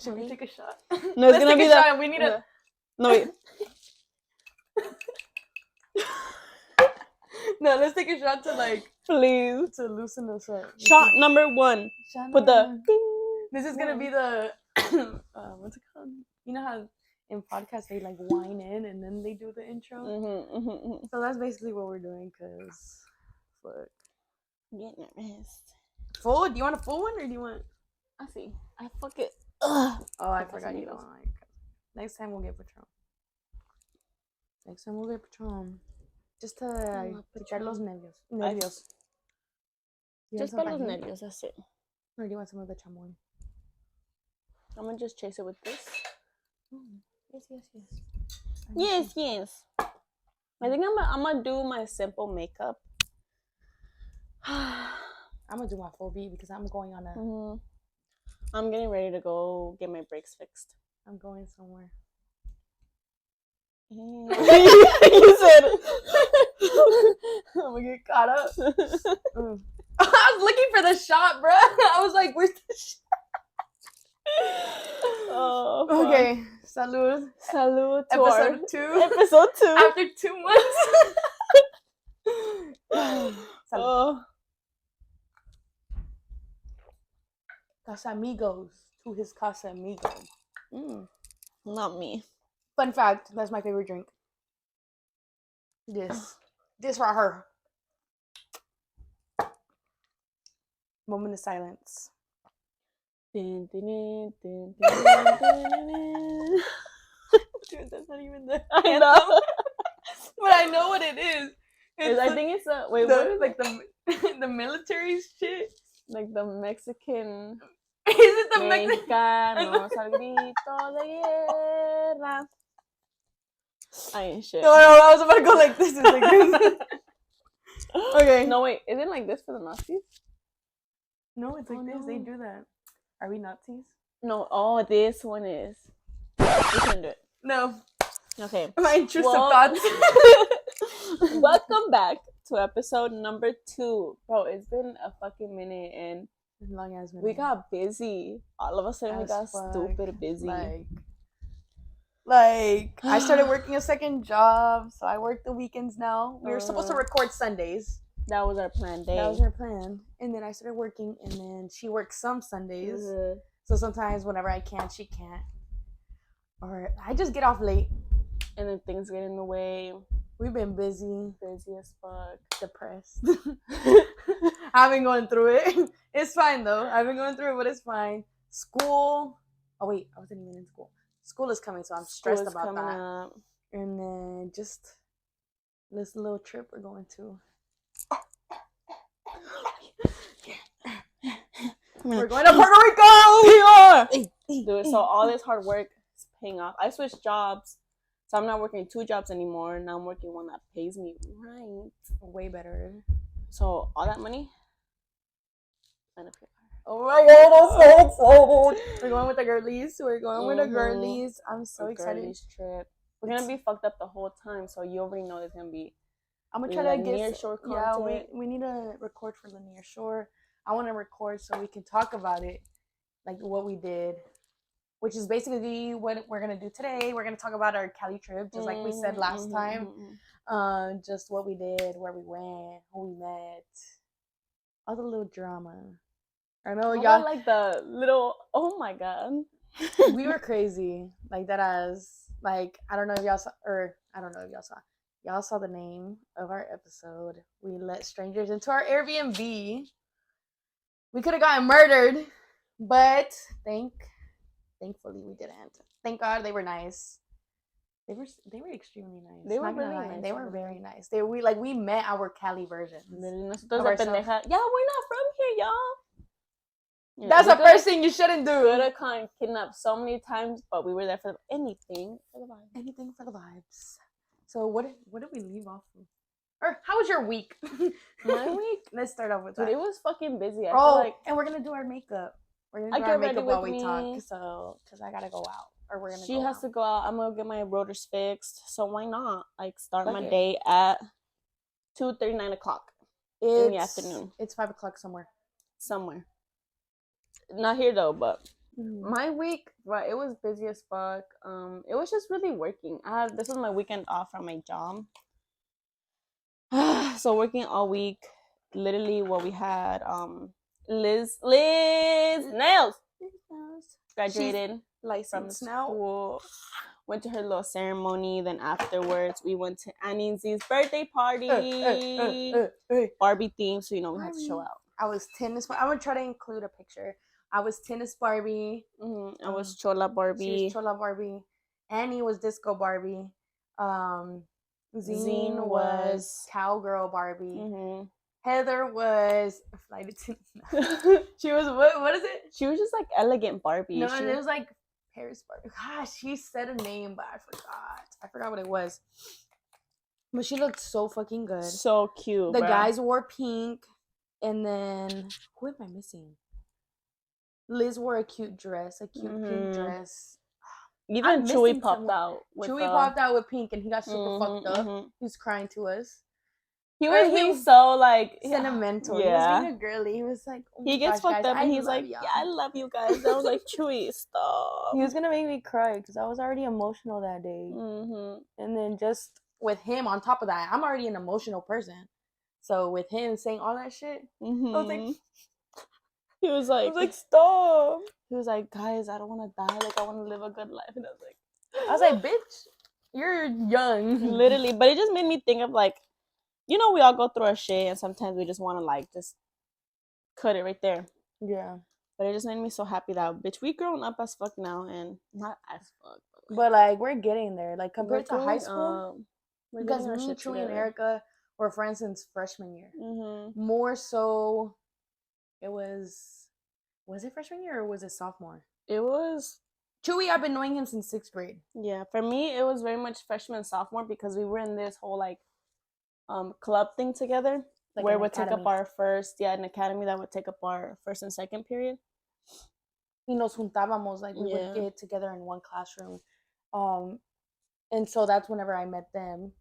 Should we take a shot? No, it's gonna be that. We need a. No wait. No, let's take a shot to Please. to loosen us up. Shot number 1. Put the. Ding. This is gonna be the. What's it called? You know how in podcasts they whine in and then they do the intro. So that's basically what we're doing. Cause, fuck. Get nervous. Full? Do you want a full one or do you want? I see. I fuck it. Ugh. Oh, I forgot you don't like. Next time we'll get Patron. Just to pichar los nervios. Just para los nervios, that's it. Or do you want some of the chamoy? I'm gonna just chase it with this. Yes. I think I'm gonna do my simple makeup. I'm gonna do my full beat because I'm going on a. I'm getting ready to go get my brakes fixed. I'm going somewhere. You said I'm gonna get caught up. I was looking for the shot, bro. I was like, where's the shot? Oh, okay. Salud. Salud to Episode 2. Episode 2. After 2 months. Oh. Casamigos. To his Casamigo. Not me. Fun fact, that's my favorite drink. This right here. Moment of silence. Dude, that's not even there. I know. But I know what it is. I think it's a what is the military shit? Like the Mexican. Is it the Mexicanos al grito de guerra. I ain't shit. No, I was about to go like this. It's like this. Okay. No, wait. Is it like this for the Nazis? No, it's like this. No. They do that. Are we Nazis? No. Oh, this one is. We can do it. No. Okay. My intrusive thoughts. Welcome back to episode number 2. Bro, it's been a fucking minute and long as we got busy. All of a sudden we got stupid busy. Like I started working a second job, so I work the weekends now. We were supposed to record Sundays. That was our plan day. That was our plan. And then I started working, and then she works some Sundays. So sometimes whenever I can, she can't. Or I just get off late. And then things get in the way. We've been busy. Busy as fuck. Depressed. I've been going through it. It's fine, though. I've been going through it, but it's fine. School. Oh, wait. I wasn't even in school. School is coming, so I'm stressed about that. Up. And then just this little trip we're going to. We're going to Puerto Rico! Dude, so all this hard work is paying off. I switched jobs, so I'm not working 2 jobs anymore. Now I'm working one that pays me right. Way better. So all that money, benefit. Oh my god, I'm so excited. We're going with the girlies. I'm so excited. Girlies trip. We're gonna be fucked up the whole time, so you already know there's gonna be. I'm gonna try to get nearshore content. Yeah, we need to record for the nearshore. I want to record so we can talk about it, like what we did, which is basically what we're gonna do today. We're gonna talk about our Cali trip, just like we said last time. Just what we did, where we went, who we met, all the little drama. I know y'all like the little. Oh my god, we were crazy like that. I don't know if y'all saw, Y'all saw the name of our episode. We let strangers into our Airbnb. We could have gotten murdered, but thankfully we didn't. Thank God they were nice. They were extremely nice. They were really nice. They were very nice. We met our Cali version. Yeah, we're not from here, y'all. Yeah, that's the first thing you shouldn't do. We would have gotten kidnapped so many times, but we were there for anything for the vibes. Anything for the vibes. So what did we leave off with? Or how was your week? My week? Let's start off with that. Dude, it was fucking busy. I feel like, and we're gonna do our makeup. We're gonna do our makeup while we talk. So, because I gotta go out, or we're gonna. She has to go out. I'm gonna get my rotors fixed. So why not? Like start my day at 2:39 o'clock in the afternoon. It's 5 o'clock somewhere. Not here though, but My week, right, it was busy as fuck. It was just really working. This was my weekend off from my job. So working all week. Literally what we had, Liz Nails graduated from Licensed now. school. Went to her little ceremony. Then afterwards, we went to Annie's birthday party. Barbie theme, so we had to show out. I was tennis. I'm gonna try to include a picture. I was tennis Barbie. I was Chola Barbie. She was Chola Barbie. Annie was disco Barbie. Zeen was cowgirl Barbie. Heather was flight attendant. She was what is it? She was just like elegant Barbie. No, it was like Paris Barbie. Gosh, she said a name, but I forgot. I forgot what it was. But she looked so fucking good. So cute. The guys wore pink, and then who am I missing? Liz wore a cute dress, a cute pink dress. Even Chewy popped out. Chewy popped out with pink, and he got super fucked up. He was crying to us. He was being so like sentimental. Yeah. He was being a girly. He was like, oh he gets fucked up, and he's like, yeah, I love you guys. And I was like, Chewy, stop. He was gonna make me cry because I was already emotional that day. And then just with him on top of that, I'm already an emotional person. So with him saying all that shit, I was like. He was like, stop. He was like, guys, I don't want to die. Like, I want to live a good life. And I was like, bitch, you're young. Literally. But it just made me think of like, we all go through our shit, and sometimes we just want to like just cut it right there. Yeah. But it just made me so happy that, bitch, we grown up as fuck now, and not as fuck. But like, we're getting there. Like, compared to high school, because me, Chewy, and Erica were friends since freshman year. More so. It was it freshman year or was it sophomore? It was Chewy. I've been knowing him since 6th grade. Yeah, for me it was very much freshman, sophomore, because we were in this whole like club thing together, like where we'd take up our first, an academy that would take up our first and second period. Y nos juntábamos, like we would get together in one classroom, and so that's whenever I met them.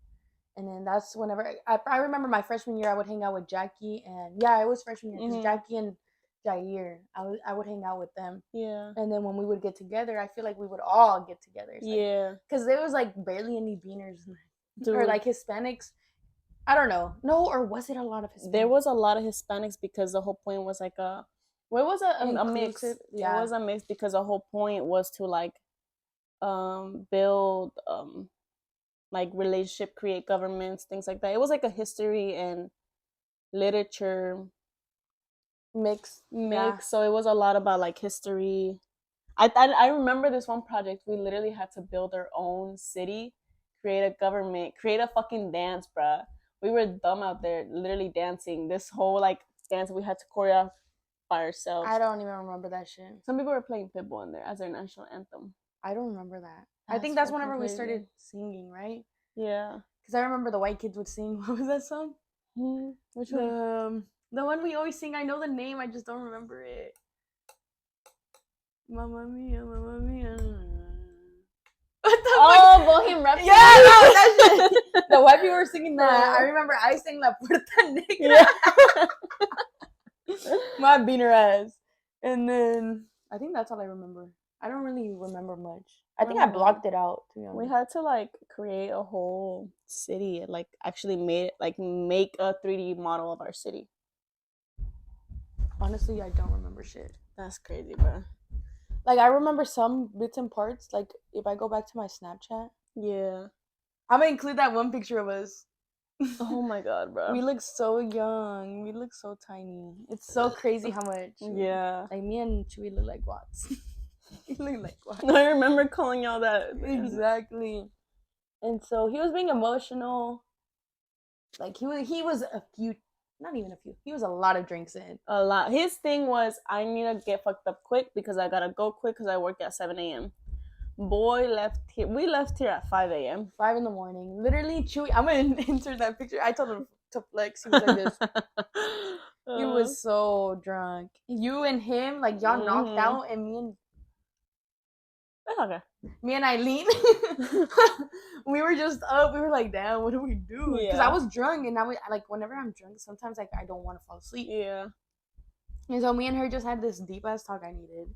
And then that's whenever I remember my freshman year, I would hang out with Jackie, and it was freshman year because Jackie and Jair, I would hang out with them. Yeah. And then when we would get together, I feel like we would all get together. Because there was like barely any beaners or like Hispanics. I don't know. No, or was it a lot of Hispanics? There was a lot of Hispanics because the whole point was like a mix. Yeah. It was a mix because the whole point was to like build like relationship, create governments, things like that. It was like a history and literature mix. So it was a lot about like history. I remember this one project. We literally had to build our own city, create a government, create a fucking dance, bruh. We were dumb out there, literally dancing. This whole like dance we had to choreograph by ourselves. I don't even remember that shit. Some people were playing Pitbull in there as their national anthem. I don't remember that. I think that's whenever we started singing, right? Yeah. Because I remember the white kids would sing. What was that song? Which one? The one we always sing. I know the name. I just don't remember it. Mamma mia, mamma mia. Bohemian Rhapsody. Yeah, that shit. The white people were singing that. I remember I sang La Puerta Negra. My beaner ass. And then I think that's all I remember. I don't really remember much. I think I blocked it out, to be honest. We had to like create a whole city and like actually make a 3D model of our city. Honestly, I don't remember shit. That's crazy, bro. Like, I remember some bits and parts. Like, if I go back to my Snapchat. Yeah. I'm gonna include that one picture of us. Oh my god, bro. We look so young. We look so tiny. It's so crazy how much. Yeah. Like, me and Chewy look like Watts. We look like Watts. I remember calling y'all that. Exactly. And so he was being emotional. Like, he was a few, not even a few. He was a lot of drinks in. A lot. His thing was, I need to get fucked up quick because I gotta go quick because I work at 7 a.m. Boy left here. We left here at 5 a.m. 5 in the morning. Literally, Chewy. I'm gonna insert that picture. I told him to flex. He was like this. He was so drunk. You and him, like, y'all knocked out, and me and Eileen, we were just up. We were like, damn, what do we do? Because I was drunk, and now whenever I'm drunk, sometimes like I don't want to fall asleep. Yeah. And so me and her just had this deep ass talk I needed.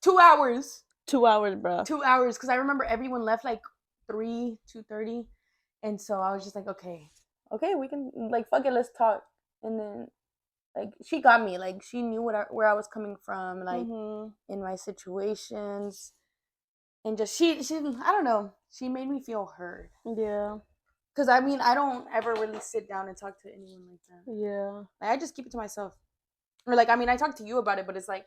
2 hours. 2 hours, bro. 2 hours, because I remember everyone left like 2:30, and so I was just like, okay, we can like fuck it, let's talk. And then like she got me, like she knew where I was coming from, like in my situations, and just she I don't know, she made me feel heard. Yeah. Because I mean, I don't ever really sit down and talk to anyone like that. Yeah. Like, I just keep it to myself. Or like, I mean, I talk to you about it, but it's like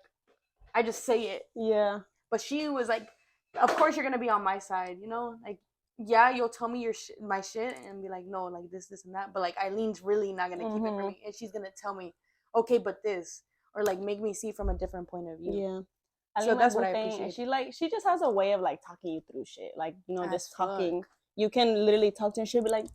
I just say it. Yeah. But she was like, of course you're gonna be on my side, you know? Like, yeah, you'll tell me my shit and be like, no, like this, and that. But like Eileen's really not gonna keep it from me, and she's gonna tell me, okay, but this, or like make me see from a different point of view. Yeah. So that's what I appreciate. And she just has a way of like talking you through shit. Like, you know, just talking. You can literally talk to her and she'll be like,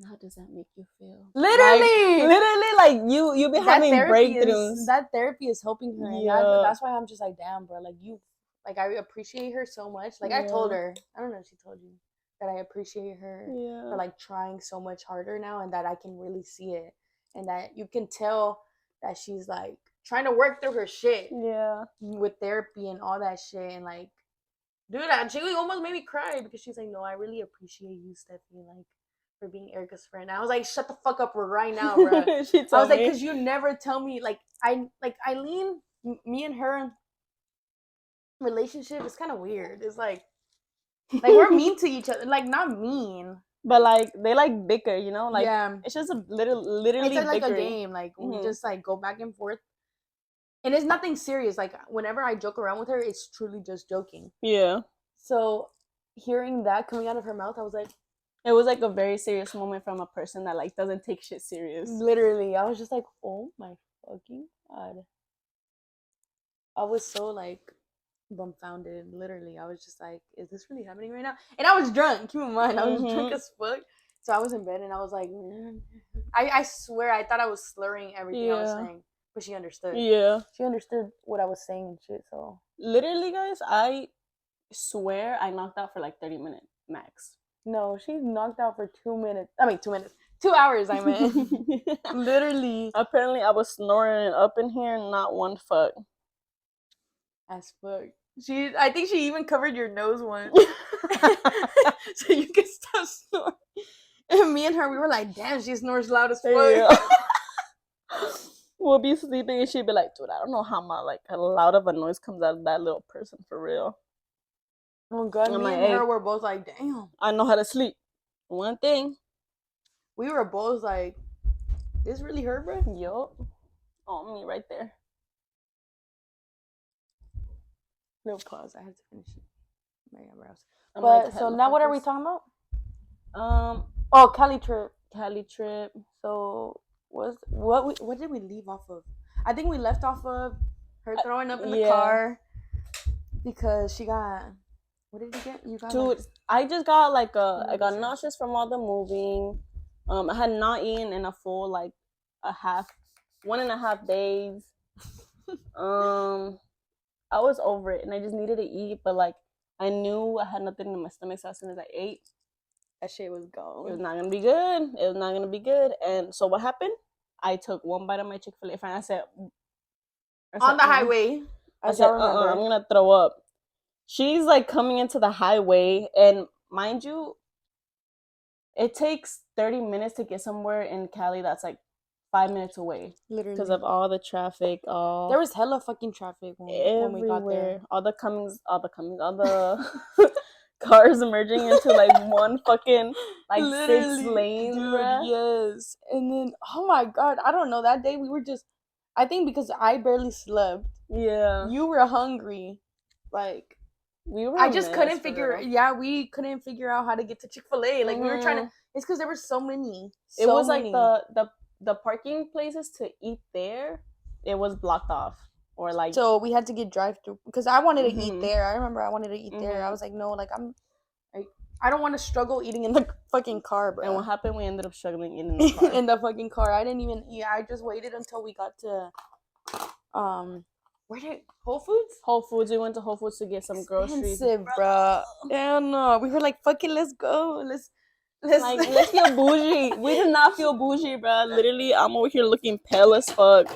how does that make you feel? Literally, like you be having breakthroughs. That therapy is helping her. Yeah. That's why I'm just like, damn, bro. Like you, like I appreciate her so much. Like I told her, I don't know if she told you, that I appreciate her for like trying so much harder now, and that I can really see it, and that you can tell that she's like trying to work through her shit. Yeah. With therapy and all that shit, and like, dude, she almost made me cry because she's like, no, I really appreciate you, Stephanie, like, for being Erica's friend. And I was like, shut the fuck up right now, bro. I was like, because you never tell me, like Eileen, me and her relationship is kind of weird. It's like we're mean to each other, like not mean, but like they like bicker, you know, like it's just a literally it's like a game, like we just like go back and forth, and it's nothing serious. Like whenever I joke around with her, it's truly just joking. Yeah. So hearing that coming out of her mouth, I was like, it was like a very serious moment from a person that like doesn't take shit serious. Literally, I was just like, oh my fucking god. I was so like dumbfounded. Literally, I was just like, is this really happening right now? And I was drunk. Keep in mind, I was drunk as fuck. So I was in bed and I was like, I swear I thought I was slurring everything I was saying, but she understood. Yeah, she understood what I was saying and shit. So literally, guys, I swear I knocked out for like 30 minutes max. No, she knocked out for 2 minutes. I mean, 2 minutes. 2 hours, I meant. Literally. Apparently, I was snoring up in here, not one fuck. As fuck. I think she even covered your nose once. So you can stop snoring. And me and her, we were like, damn, she snores loud as fuck. Yeah. We'll be sleeping and she'd be like, dude, I don't know how loud of a noise comes out of that little person for real. Oh god, me and her were both like, damn. I know how to sleep. One thing. We were both like, this really hurt, bro? Yup. On me right there. No pause. I had to finish it. My eyebrows. But so now what are we talking about? Cali trip. So what did we leave off of? I think we left off of her throwing up in the car because she got. What did you get? You got. Dude, I just got I got nauseous from all the moving. I had not eaten in a full 1.5 days. I was over it and I just needed to eat, but I knew I had nothing in my stomach, so as soon as I ate, that shit was gone. It was not gonna be good. And so what happened? I took one bite of my Chick-fil-A and I said on the highway. I said, I'm gonna throw up. She's coming into the highway, and mind you, it takes 30 minutes to get somewhere in Cali that's 5 minutes away. Literally. Because of all the traffic. There was hella fucking traffic when we got there. All the cars merging into one fucking 6 lanes. Dude, yes. And then, oh my god, I don't know. That day we were just, I think because I barely slept. Yeah. You were hungry. We couldn't figure. Yeah, we couldn't figure out how to get to Chick-fil-A. We were trying to. It's because there were so many. It was the parking places to eat there. It was blocked off, or So we had to get drive-through because I wanted to eat there. I remember I wanted to eat there. I was like, no, I don't want to struggle eating in the fucking car, bro. And what happened? We ended up struggling eating in the car. In the fucking car. I didn't even eat. I just waited until we got to Whole Foods? Whole Foods. We went to Whole Foods to get some groceries. Expensive, bro. Hell no. We were like, fuck it, let's go. Let's feel bougie. We did not feel bougie, bro. Literally, I'm over here looking pale as fuck.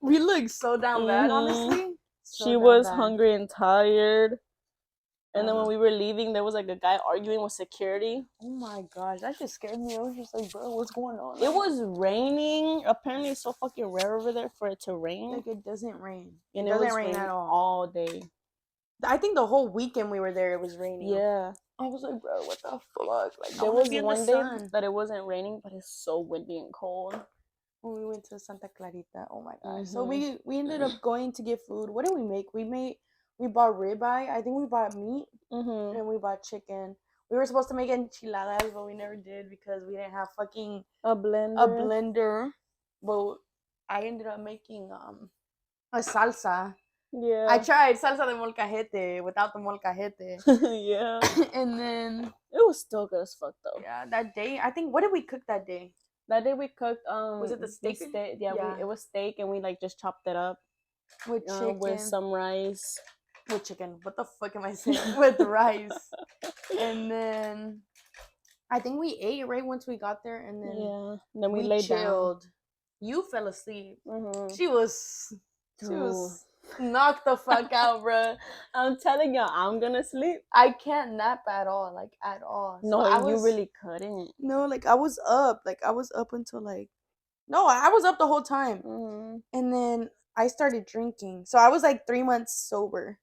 We look so down bad, honestly. So she damn was bad. hungry and tired. And then when Uh-huh. we were leaving, there was like a guy arguing with security. Oh my gosh, that just scared me. I was just like, bro, what's going on? It was raining. Apparently, it's so fucking rare over there for it to rain. Like, it doesn't rain. And it it doesn't was rain raining at all. all day. I think the whole weekend we were there, it was raining. Yeah. I was like, bro, what the fuck? Like, There was one day that it wasn't raining, but it's so windy and cold. When we went to Santa Clarita, oh my gosh. So we ended up going to get food. What did we make? We bought ribeye. I think we bought meat, and we bought chicken. We were supposed to make enchiladas, but we never did because we didn't have fucking a blender. But I ended up making a salsa. Yeah. I tried salsa de molcajete without the molcajete. Yeah. And then it was still good as fuck though. Yeah, that day, I think, what did we cook that day? That day we cooked was it the steak? Yeah. It was steak, and we like just chopped it up with chicken, with some rice. With chicken. What the fuck am I saying? With rice. And then I think we ate right once we got there, and then we laid chilled. Down. You fell asleep. She was knocked the fuck out, bro. I'm telling you, I'm gonna sleep. I can't nap at all, like at all. No, you really couldn't. No, like I was up. Like I was up until like, no, I was up the whole time. And then I started drinking. So I was like 3 months sober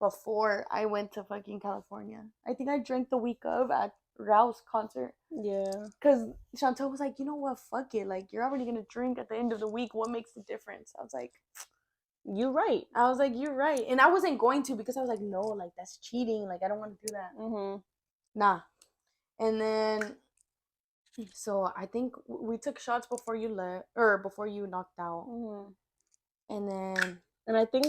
before I went to fucking California. I think I drank the week of at Rao's concert. Yeah. Because Chantel was like, you know what, fuck it. Like, you're already going to drink at the end of the week. What makes the difference? I was like, you're right. I was like, you're right. And I wasn't going to because I was like, no, like, that's cheating. Like, I don't want to do that. Nah. And then, so I think we took shots before you left, or before you knocked out. And then. And I think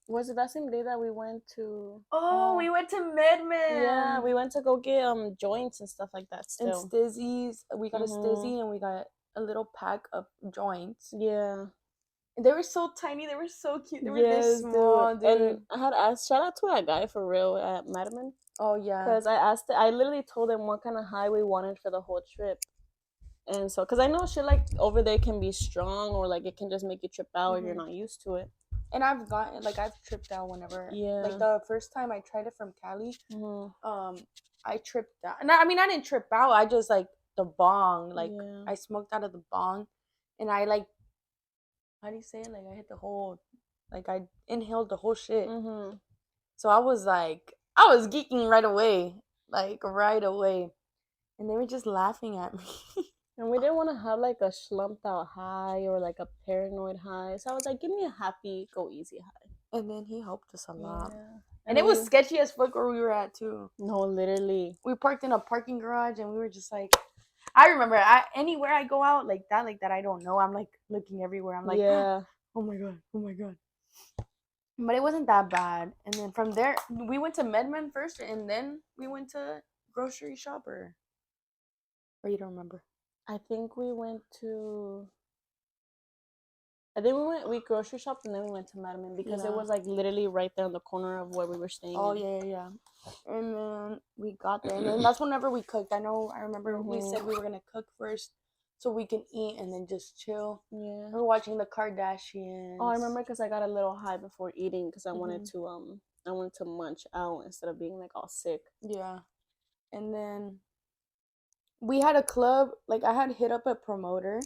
was it that same day that we went to? Oh, we went to Medman. Yeah, we went to go get joints and stuff like that. Still. And Stizzies. We got a Stizzy and we got a little pack of joints. Yeah. They were so tiny. They were so cute. They were this small, dude. And I had asked, shout out to that guy for real at Madman. Oh yeah. Because I literally told him what kind of high we wanted for the whole trip. And so, because I know shit like over there can be strong, or like it can just make you trip out if you're not used to it. And I've tripped out whenever. Yeah. Like the first time I tried it from Cali, I tripped out. And I mean, I didn't trip out. I just like the bong. Like I smoked out of the bong, and I like, how do you say it? Like I hit the whole, like I inhaled the whole shit. So I was geeking right away, and they were just laughing at me. And we didn't want to have like a slumped out high or like a paranoid high. So I was like, give me a happy, go easy high. And then he helped us a lot. Yeah. And it was sketchy as fuck where we were at too. No, literally. We parked in a parking garage and we were just like, I remember anywhere I go out like that I don't know. I'm like looking everywhere. I'm like, oh my God. But it wasn't that bad. And then from there, we went to Medman first and then we went to Grocery Shopper. Or you don't remember? I think we grocery shopped and then we went to Madman because it was like literally right there on the corner of where we were staying. Oh, yeah. And then we got there. And then that's whenever we cooked. I remember we said we were going to cook first so we can eat and then just chill. Yeah. We're watching the Kardashians. Oh, I remember because I got a little high before eating because I wanted to munch out instead of being like all sick. Yeah. And then we had a club, like I had hit up a promoter.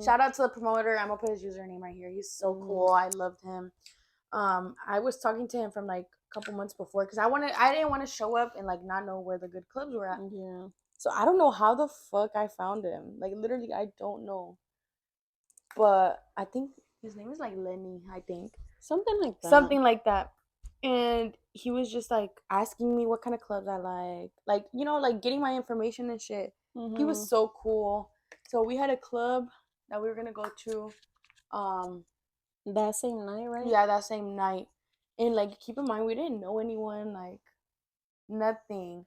Shout out to the promoter. I'm gonna put his username right here. He's so cool. I loved him. I was talking to him from like a couple months before because I didn't want to show up and like not know where the good clubs were at. Yeah. So I don't know how the fuck I found him. Like literally, I don't know. But I think his name is like Lenny. I think something like that. And he was just like asking me what kind of clubs I like like getting my information and shit. He was so cool. So we had a club that we were gonna go to that same night, right? Yeah, that same night. And like keep in mind we didn't know anyone, like nothing.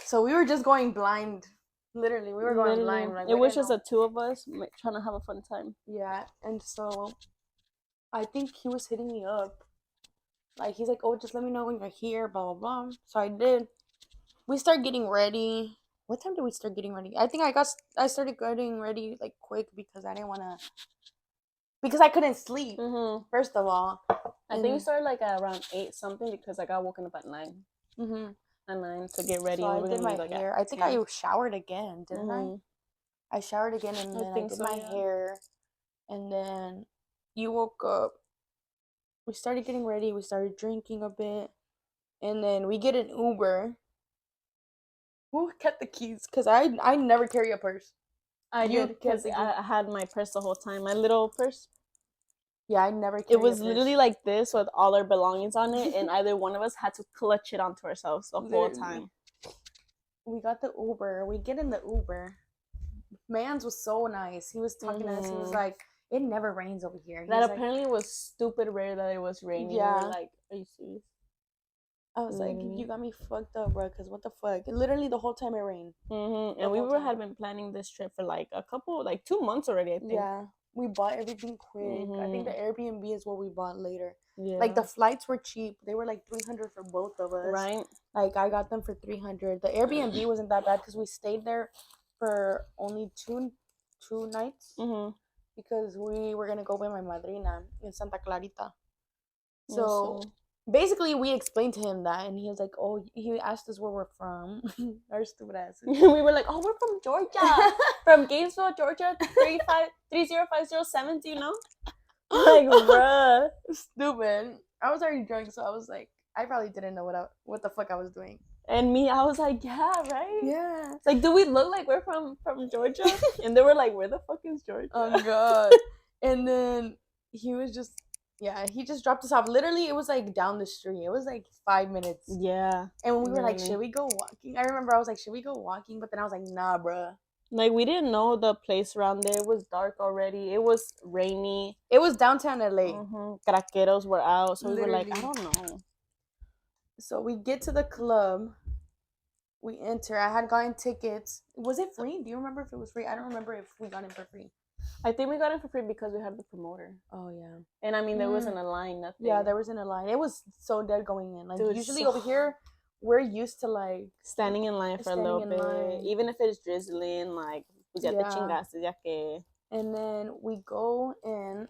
So we were just going blind. Literally, we were going blind. Like, it was just the two of us trying to have a fun time. Yeah, and so I think he was hitting me up. Like, he's like, oh, just let me know when you're here, blah, blah, blah. So I did. We started getting ready. What time did we start getting ready? I think I started getting ready, like, quick because I didn't want to... Because I couldn't sleep, first of all. I think we started like at around 8 something because I got woken up at 9. Mm-hmm. At 9 to get ready. So And I we were did gonna my leave like hair. at I think 10. I showered again, didn't I showered again, and I then I think did so, my yeah. hair, and then you woke up. We started getting ready. We started drinking a bit, and then we get an Uber. Who kept the keys? Cause I never carry a purse. I You did kept because the keys. I had my purse the whole time. My little purse. Yeah, I never It carry a was purse. literally like this with all our belongings on it, and either one of us had to clutch it onto ourselves the whole Literally. time. We got the Uber. We get in the Uber. Mans was so nice. He was talking to us. He was like, "It never rains over here." He That was apparently was stupid rare that it was raining. We Yeah. were like, are you serious? I was like, Literally. "You got me fucked up, bro. Cause what the fuck? Literally the whole time it rained." And we had been planning this trip for like 2 months already, I think. Yeah, we bought everything quick. I think the Airbnb is what we bought later. Yeah. Like the flights were cheap. They were like 300 for both of us. Right. Like I got them for 300. The Airbnb wasn't that bad because we stayed there for only two nights because we were gonna go with my madrina in Santa Clarita. So basically, we explained to him that, and he was like, "Oh," he asked us where we're from. Our stupid asses. We were like, "Oh, we're from Georgia, from Gainesville, Georgia, 30507. Do you know?" Like, bruh, stupid. I was already drunk, so I was like, I probably didn't know what the fuck I was doing. And me, I was like, "Yeah, right." Yeah. It's like, do we look like we're from Georgia? And they were like, "Where the fuck is Georgia?" Oh god. And then he was just. Yeah, he just dropped us off. Literally, it was like down the street. It was like 5 minutes. Yeah. And we were like, should we go walking? I remember I was like, should we go walking? But then I was like, nah, bruh. Like, we didn't know the place around there. It was dark already. It was rainy. It was downtown LA. Craqueros were out. So we were like, I Literally. don't know. So we get to the club. We enter. I had gotten tickets. Was it free? Do you remember if it was free? I don't remember if we got it for free. I think we got it for free because we had the promoter. Oh yeah. And I mean, there wasn't a line, nothing. Yeah, there wasn't a line. It was so dead going in. Like, dude, usually over here, we're used to like standing in line for a little bit, even if it's drizzling. Like, pues ya te chingaste, ya que. And then we go in,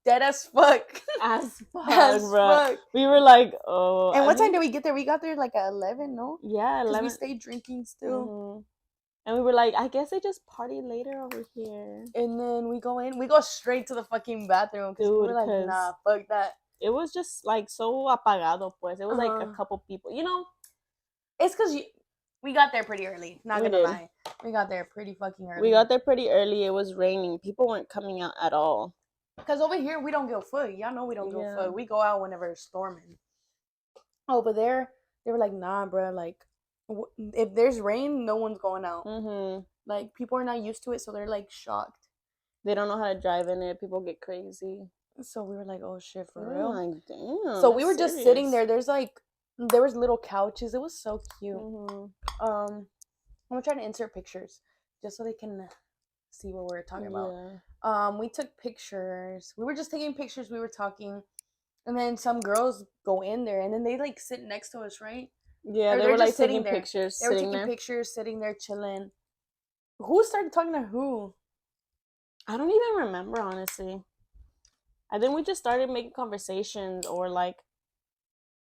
dead as fuck. As fuck. We were like, oh. And what time did we get there? We got there like at 11, no? Yeah, 11. We stayed drinking still. And we were like, I guess they just party later over here. And then we go in. We go straight to the fucking bathroom. Because we were like, nah, fuck that. It was just like so apagado, pues. It was like a couple people. You know? It's because we got there pretty early. Not going to lie. We got there pretty fucking early. We got there pretty early. It was raining. People weren't coming out at all. Because over here, we don't give a fuck. Y'all know we don't give a fuck. We go out whenever it's storming. Over there, they were like, nah, bro. Like, if there's rain, no one's going out. Like, people are not used to it, so they're like shocked. They don't know how to drive in it. People get crazy. So we were like, oh shit, for real? Like, damn. So we were just sitting there. There was little couches. It was so cute. I'm gonna try to insert pictures just so they can see what we're talking about. We took pictures. We were just taking pictures. We were talking, and then some girls go in there, and then they like sit next to us, right? Yeah, they were like taking pictures. They were taking pictures, sitting there chilling. Who started talking to who? I don't even remember, honestly. I think we just started making conversations, or like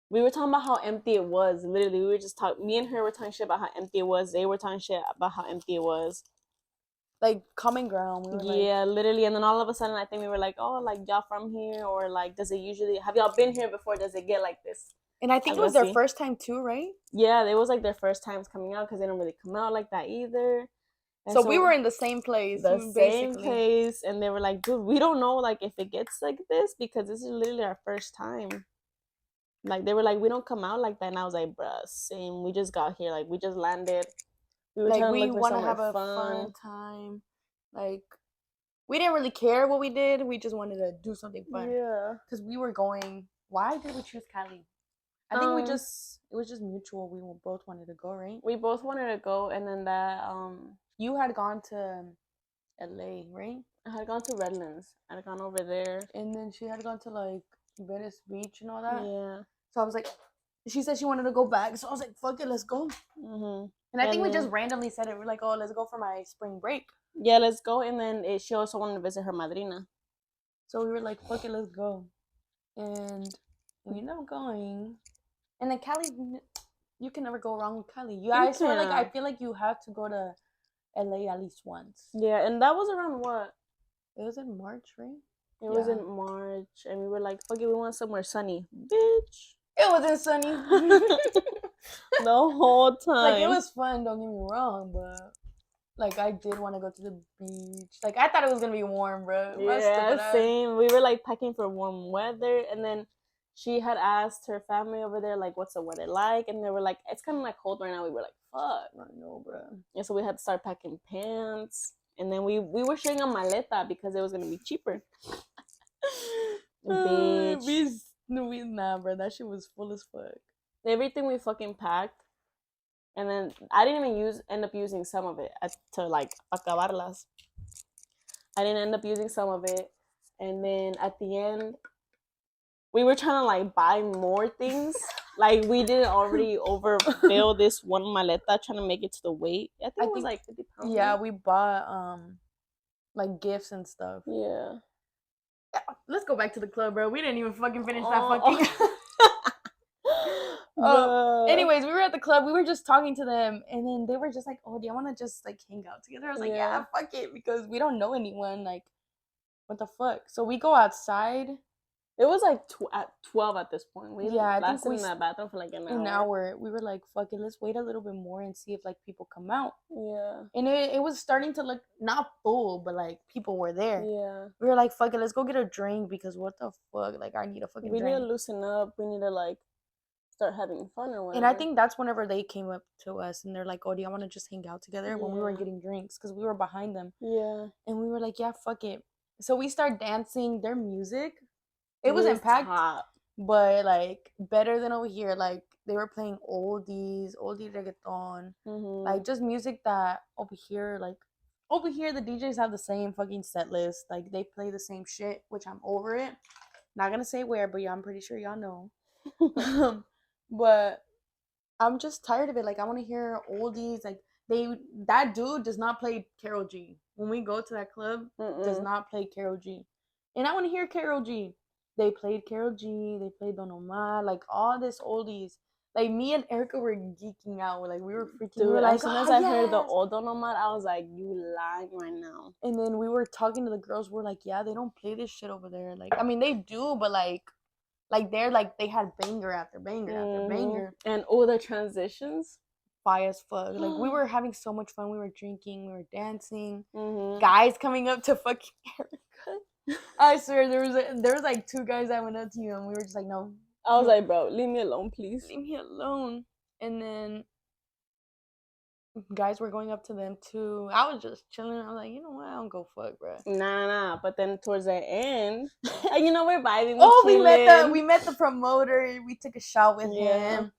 we were talking about how empty it was. Literally, we were just talking. Me and her were talking shit about how empty it was. They were talking shit about how empty it was. Like common ground. Yeah, literally. And then all of a sudden, I think we were like, "Oh, like y'all from here, or like, does it usually have y'all been here before? Does it get like this?" And I think it was their first time too, right? Yeah, it was like their first times coming out because they don't really come out like that either. So we were in the same place. And they were like, dude, we don't know like if it gets like this because this is literally our first time. Like, they were like, we don't come out like that. And I was like, bruh, same. We just got here. Like, we just landed. We were trying to look for somewhere have a fun time. Like, we didn't really care what we did. We just wanted to do something fun. Yeah. Because we were going. Why did we choose Cali? I think it was just mutual. We both wanted to go, right? We both wanted to go, and then that you had gone to LA, right? I had gone to Redlands. I had gone over there. And then she had gone to like Venice Beach and all that. Yeah. So I was like, she said she wanted to go back. So I was like, fuck it, let's go. And I think we just randomly said it. We're like, oh, let's go for my spring break. Yeah, let's go. And then she also wanted to visit her madrina. So we were like, fuck it, let's go. and we ended up going. And then Cali, you can never go wrong with Cali. I swear, like I feel like you have to go to LA at least once. Yeah, and that was around what? It was in March, right? It was in March, and we were like, "Fuck it, we want somewhere sunny, bitch." It wasn't sunny the whole time. Like, it was fun. Don't get me wrong, but like I did want to go to the beach. Like I thought it was gonna be warm, bro. Yeah, same. We were like packing for warm weather, and then she had asked her family over there, like, "What's the weather like?" And they were like, "It's kind of like cold right now." We were like, "Fuck, I know, bro." And so we had to start packing pants, and then we were sharing a maleta because it was gonna be cheaper. Bitch. Nah, bro. That shit was full as fuck. Everything we fucking packed. And then I didn't even end up using some of it to like acabarlas. I didn't end up using some of it. And then at the end, we were trying to like buy more things. Like we didn't already overfill this one maleta trying to make it to the weight. I think it was like 50 pounds. Yeah, we bought like gifts and stuff. Yeah. Let's go back to the club, bro. We didn't even fucking finish that fucking. Anyways, we were at the club. We were just talking to them, and then they were just like, "Oh, do you want to just like hang out together?" I was like, "Yeah, fuck it," because we don't know anyone. Like, what the fuck? So we go outside. It was like at 12 at this point. We I lasted think in that bathroom for like an hour. An hour. We were like, "Fuck it, let's wait a little bit more and see if like people come out." Yeah. And it was starting to look not full, but like people were there. Yeah. We were like, "Fuck it, let's go get a drink," because what the fuck? Like, I need a fucking drink. We need to loosen up. We need to like start having fun or whatever. And I think that's whenever they came up to us and they're like, "Oh, do you want to just hang out together?" When we were getting drinks, because we were behind them. Yeah. And we were like, "Yeah, fuck it." So we start dancing. Their music, it wasn't packed, but like better than over here. Like they were playing oldie reggaeton, like just music that over here the DJs have the same fucking set list. Like they play the same shit, which I'm over it. Not gonna say where, but yeah, I'm pretty sure y'all know. But I'm just tired of it. Like I want to hear oldies. Like that dude does not play Karol G. When we go to that club, does not play Karol G. And I want to hear Karol G. They played Karol G. They played Don Omar. Like all this oldies. Like me and Erica were geeking out. Like we were freaking. Dude, we were like, as soon as I heard the old Don Omar, I was like, "You lying right now." And then we were talking to the girls. We're like, "Yeah, they don't play this shit over there. Like, I mean, they do, but like they're like they had banger after banger after banger." And all the transitions, fire as fuck. Like we were having so much fun. We were drinking, we were dancing. Guys coming up to fucking Erica. I swear there was like two guys that went up to you and we were just like, no. I was like, bro, leave me alone, please. Leave me alone. And then guys were going up to them too. I was just chilling. I was like, you know what? I don't go fuck, bro. Nah. But then towards the end, we're vibing. We met the promoter. We took a shot with him.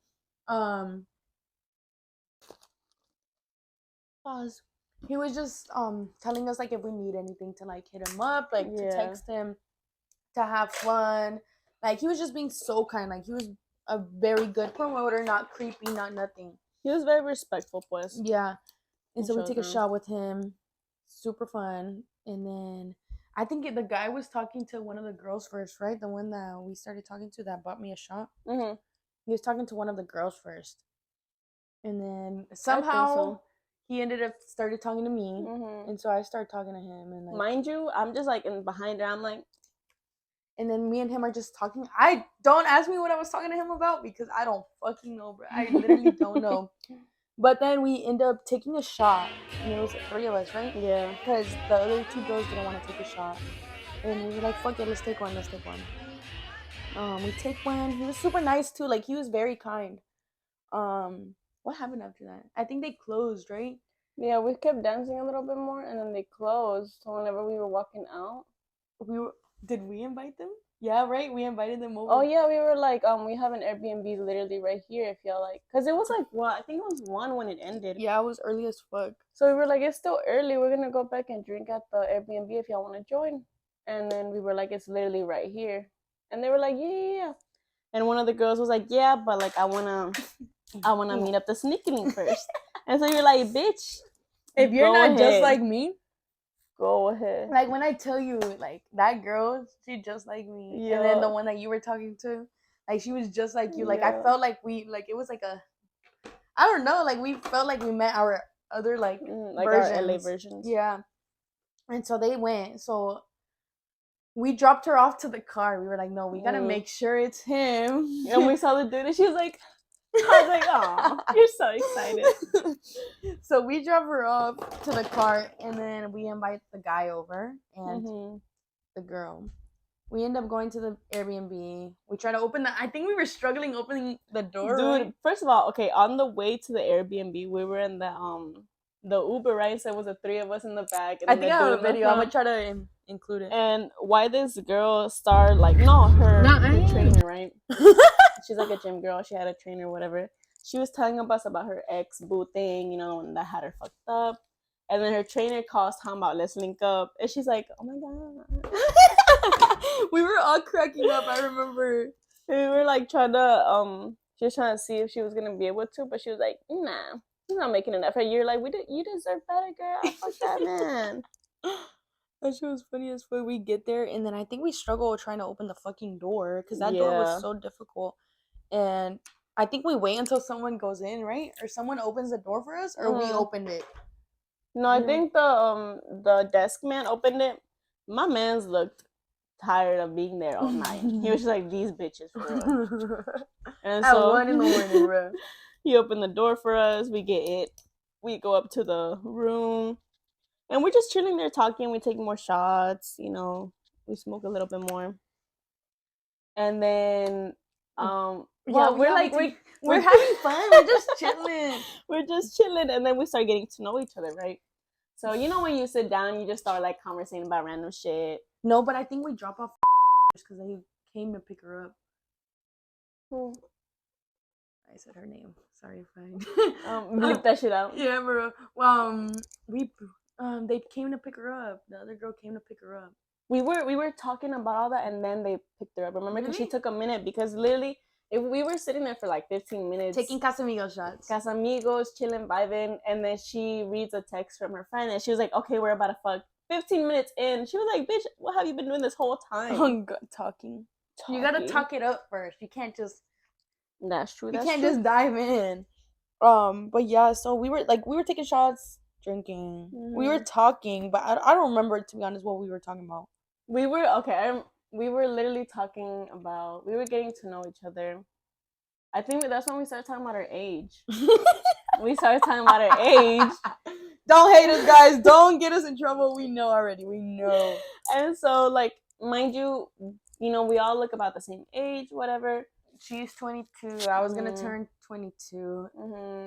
He was just telling us like if we need anything to like hit him up, like to text him, to have fun. Like he was just being so kind. Like he was a very good promoter, not creepy, not nothing. He was very respectful, pues. Yeah. And so we take a shot with him. Super fun. And then I think the guy was talking to one of the girls first, right? The one that we started talking to that bought me a shot. Mm-hmm. He was talking to one of the girls first. And then somehow he ended up started talking to me. And so I started talking to him. And like, mind you, I'm just like behind her. I'm like, and then me and him are just talking. I don't ask me what I was talking to him about because I don't fucking know, bro. I literally don't know. But then we end up taking a shot. And it was 3 of us, right? Yeah. Because the other 2 girls didn't want to take a shot. And we were like, fuck it, let's take one. We take one. He was super nice too. Like he was very kind. What happened after that? I think they closed, right? Yeah, we kept dancing a little bit more and then they closed. So whenever we were walking out, did we invite them? Yeah, right. We invited them over. Oh yeah, we were like, we have an Airbnb literally right here if y'all like, cause it was like I think it was 1 when it ended. Yeah, it was early as fuck. So we were like, it's still early. We're gonna go back and drink at the Airbnb if y'all want to join. And then we were like, it's literally right here. And they were like, yeah. And one of the girls was like, yeah, but like I wanna meet up the sneaky link first. And so you're like, bitch, if you're not just like me, Go ahead. Like when I tell you, like that girl, she just like me. Yeah. And then the one that you were talking to, like she was just like you. Like I felt like it was like a, I don't know, like we felt like we met our other like versions. Our LA versions. Yeah. And so they went. So we dropped her off to the car. We were like, no, we gotta make sure it's him. And we saw the dude, and she was like, I was like, oh, you're so excited. So we drove her off to the car, and then we invite the guy over and the girl. We end up going to the Airbnb. We try to open I think we were struggling opening the door. Dude, right? First of all, okay, on the way to the Airbnb, we were in the Uber, right? So it was the three of us in the back. And I think I have a video. I'm gonna try to include it. And why this girl started like her trainer, right? She's like a gym girl. She had a trainer, whatever. She was telling us about her ex-boo thing, the one that had her fucked up. And then her trainer calls talking about let's link up. And she's like, oh my God. We were all cracking up, I remember. We were like trying to she was trying to see if she was gonna be able to, but she was like, nah, he's not making an effort. You're like, you deserve better, girl. Fuck that man. That shit was funny as fuck. We get there, and then I think we struggle trying to open the fucking door because that door was so difficult. And I think we wait until someone goes in, right? Or someone opens the door for us, or we opened it. No, I think the desk man opened it. My man's looked tired of being there all night. He was just like, these bitches for real. And at 1 a.m, bro. He opened the door for us. We get it. We go up to the room. And we're just chilling there talking. We take more shots, we smoke a little bit more. And then we're having fun. We're just chilling. We're just chilling, and then we start getting to know each other, right? So when you sit down, you just start like conversating about random shit. No, but I think we drop off because they came to pick her up. Who? I said her name. Sorry, fine. Bleep that shit out. Yeah, bro. They came to pick her up. The other girl came to pick her up. We were talking about all that, and then they picked her up. Remember, because she took a minute. Because literally, if we were sitting there for like 15 minutes, taking Casamigos shots, chilling, vibing, and then she reads a text from her friend, and she was like, "Okay, we're about to fuck." 15 minutes in, she was like, "Bitch, what have you been doing this whole time?" Oh, God, talking. You gotta talk it up first. You can't just. That's true. You can't just dive in. But yeah, so we were taking shots, drinking. We were talking, but I don't remember, to be honest, what we were talking about. We were we were literally talking about. We were getting to know each other. I think that's when we started talking about our age. We started talking about our age. Don't hate us, guys. Don't get us in trouble. We know already. We know. And so, like, mind you, we all look about the same age, whatever. She's 22. I was gonna turn 22.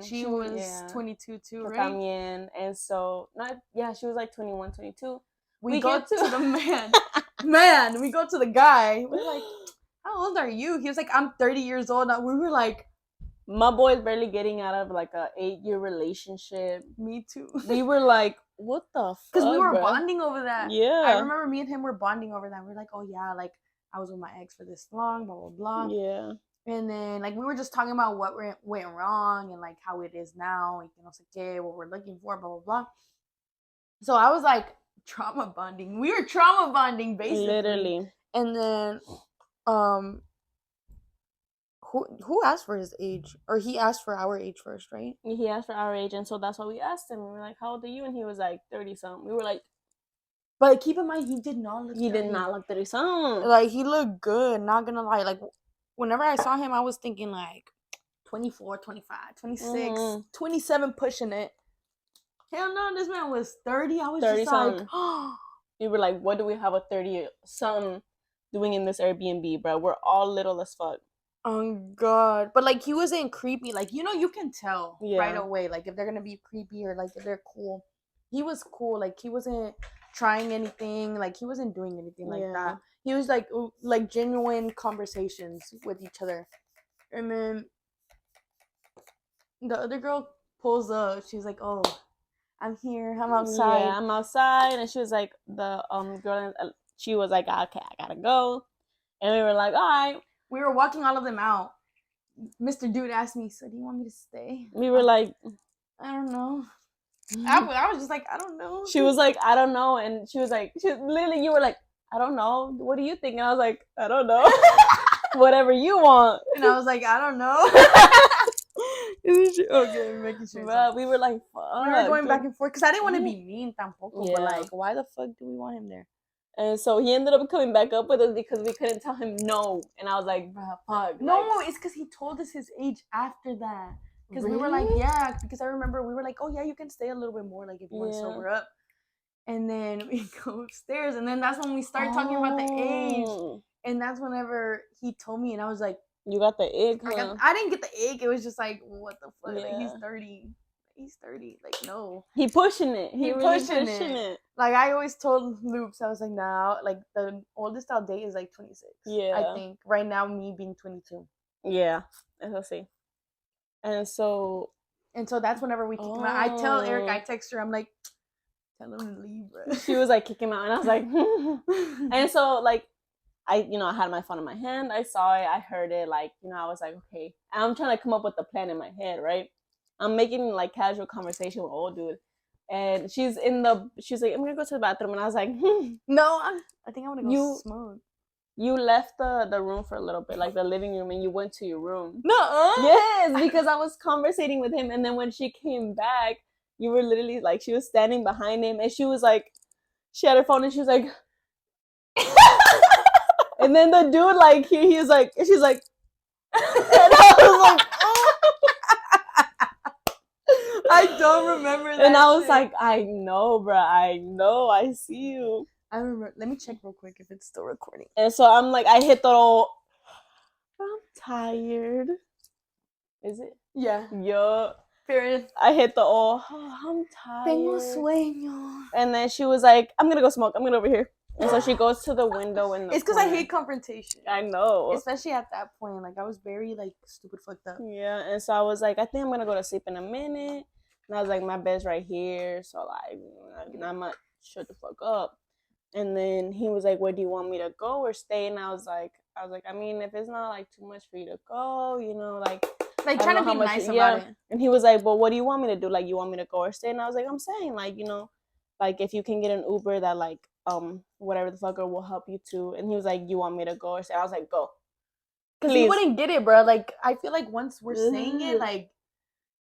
She was 22 too, right? También. And so, she was like 21, 22. We go to the man. We go to the guy. We're like, how old are you? He was like, I'm 30 years old. Now we were like, my boy's barely getting out of like a 8-year relationship. Me too. We were like, what the fuck? Because we were bonding over that. Yeah. I remember me and him were bonding over that. We're like, oh yeah, like I was with my ex for this long, blah, blah, blah. Yeah. And then like we were just talking about what went wrong and like how it is now, what we're looking for, blah, blah, blah. So I was like, trauma bonding. We were trauma bonding basically. Literally. And then who asked for his age? Or he asked for our age first, right? He asked for our age, and so that's what we asked him. We were like, how old are you? And he was like 30-something. We were like, but keep in mind, he did not look 30-something. Like, he looked good, not gonna lie. Like, whenever I saw him, I was thinking like 24, 25, 26, 27 pushing it. Hell no, this man was 30. I was 30 just like, we were like, what do we have a 30-something doing in this Airbnb, bro? We're all little as fuck. Oh, God. But, like, he wasn't creepy. Like, you can tell right away, like, if they're gonna be creepy or, like, if they're cool. He was cool. Like, he wasn't trying anything. Like, he wasn't doing anything like that. He was, like genuine conversations with each other. And then the other girl pulls up. She's like, oh, I'm here. I'm outside. Yeah, I'm outside. And she was like, the girl, she was like, okay, I gotta go. And we were like, all right. We were walking all of them out. Mr. Dude asked me, so do you want me to stay? We were like, I don't know. I was just like, I don't know. She was like, I don't know. And she was literally, you were like, I don't know. What do you think? And I was like, I don't know. Whatever you want. And I was like, I don't know. Okay, making sure. Bruh, we were like, fuck. We were going back and forth because I didn't want to be mean tampoco, but Yeah. like, why the fuck do we want him there? And so he ended up coming back up with us because we couldn't tell him no. And I was like, bruh, fuck. No, like, it's because he told us his age after that. Because really? we were like, yeah, because I remember we were like, oh yeah, you can stay a little bit more, like if you want to Yeah. sober up. And then we go upstairs, and then that's when we started talking about the age. And that's whenever he told me, and I was like, you got the egg, huh? I didn't get the egg. It was just like, what the fuck? Yeah. Like, he's 30. He's 30. Like, no. He pushing it. He really pushing it. it. Like, I always told Loops, I was like, nah, like, the oldest I'll date is like 26. Yeah. I think. Right now, me being 22. Yeah. Let's see. And so that's whenever we kick him out. I tell Eric, I text her, I'm like, tell him to leave, bro. She was like, kick him out. And I was like, and so, like, I had my phone in my hand. I saw it. I heard it. Like, I was like, okay. And I'm trying to come up with a plan in my head, right? I'm making, like, casual conversation with old dude. And she's like, I'm going to go to the bathroom. And I was like, no, I think I want to go smoke. You left the room for a little bit, like the living room, and you went to your room. No. Yes, because I was conversating with him. And then when she came back, you were literally, like, she was standing behind him. And she was like, she had her phone and she was like, and then the dude, like, he was like, she's like, and I was like, oh. I don't remember that. And I was like, I know, bro. I know. I see you. I remember. Let me check real quick if it's still recording. And so I'm like, I hit the old, I'm tired. Is it? Yeah. Yo. Period. I hit the old, I'm tired. Tengo sueño. And then she was like, I'm going to go smoke. I'm going to over here. And so she goes to the window in the It's because I hate confrontation. I know. Especially at that point. Like, I was very, like, stupid fucked up. Yeah, and so I was like, I think I'm going to go to sleep in a minute. And I was like, my bed's right here. So, like, I'm going to shut the fuck up. And then he was like, where do you want me to go or stay? And I was like, I mean, if it's not, like, too much for you to go, like trying to be nice about it. And he was like, well, what do you want me to do? Like, you want me to go or stay? And I was like, I'm saying, like, like, if you can get an Uber that, like, whatever the fucker will help you too. And he was like, you want me to go or stay? I was like, go. Because he wouldn't get it, bro. Like, I feel like once we're saying it, like,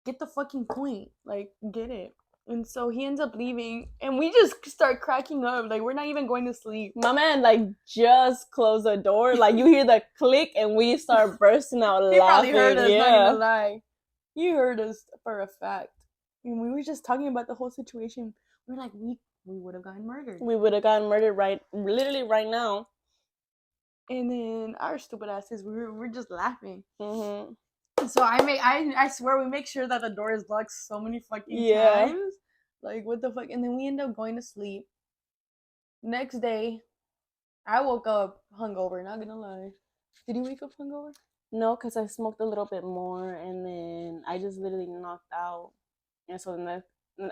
get the fucking point. Like, get it. And so he ends up leaving, and we just start cracking up. Like, we're not even going to sleep. My man, like, just closed the door. Like, you hear the click, and we start bursting out laughing. He probably heard us, not gonna lie. He heard us for a fact. And we were just talking about the whole situation. We're like, we would have gotten murdered. We would have gotten murdered literally right now. And then our stupid asses, we're just laughing. Mm-hmm. So I swear we make sure that the door is locked so many fucking times. Like, what the fuck? And then we end up going to sleep. Next day, I woke up hungover, not gonna lie. Did you wake up hungover? No, because I smoked a little bit more, and then I just literally knocked out. And so then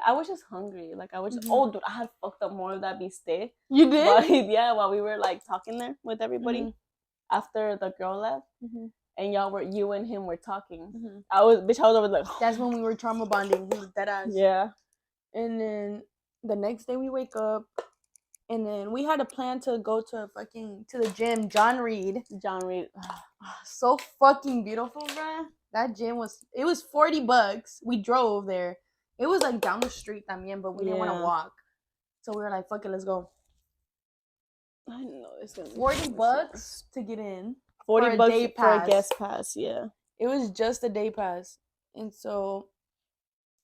I was just hungry. Like, I was just, oh, dude, I had fucked up more of that bistec. You did? While we were, like, talking there with everybody after the girl left. Mm-hmm. And you and him were talking. Mm-hmm. I was over like. That's when we were trauma bonding. He was dead ass. Yeah. And then the next day we wake up, and then we had a plan to go to the gym. John Reed. So fucking beautiful, bruh. That gym was $40. We drove there. It was like down the street también, but we didn't want to walk. So we were like, fuck it, let's go. I know it's gonna be $40 to get in. $40 for a guest pass, yeah. It was just a day pass. And so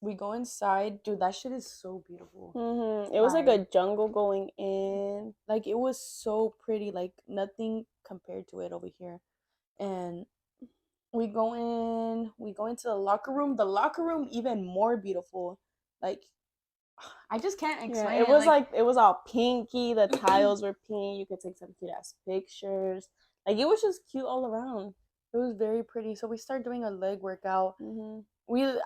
we go inside. Dude, that shit is so beautiful. Mm-hmm. It was like a jungle going in. Like, it was so pretty. Like, nothing compared to it over here. And we go into the locker room. The locker room, even more beautiful. Like, I just can't explain. Yeah, it was like it was all pinky. The tiles were pink. You could take some cute ass pictures. Like, it was just cute all around. It was very pretty. So we started doing a leg workout. Mm-hmm.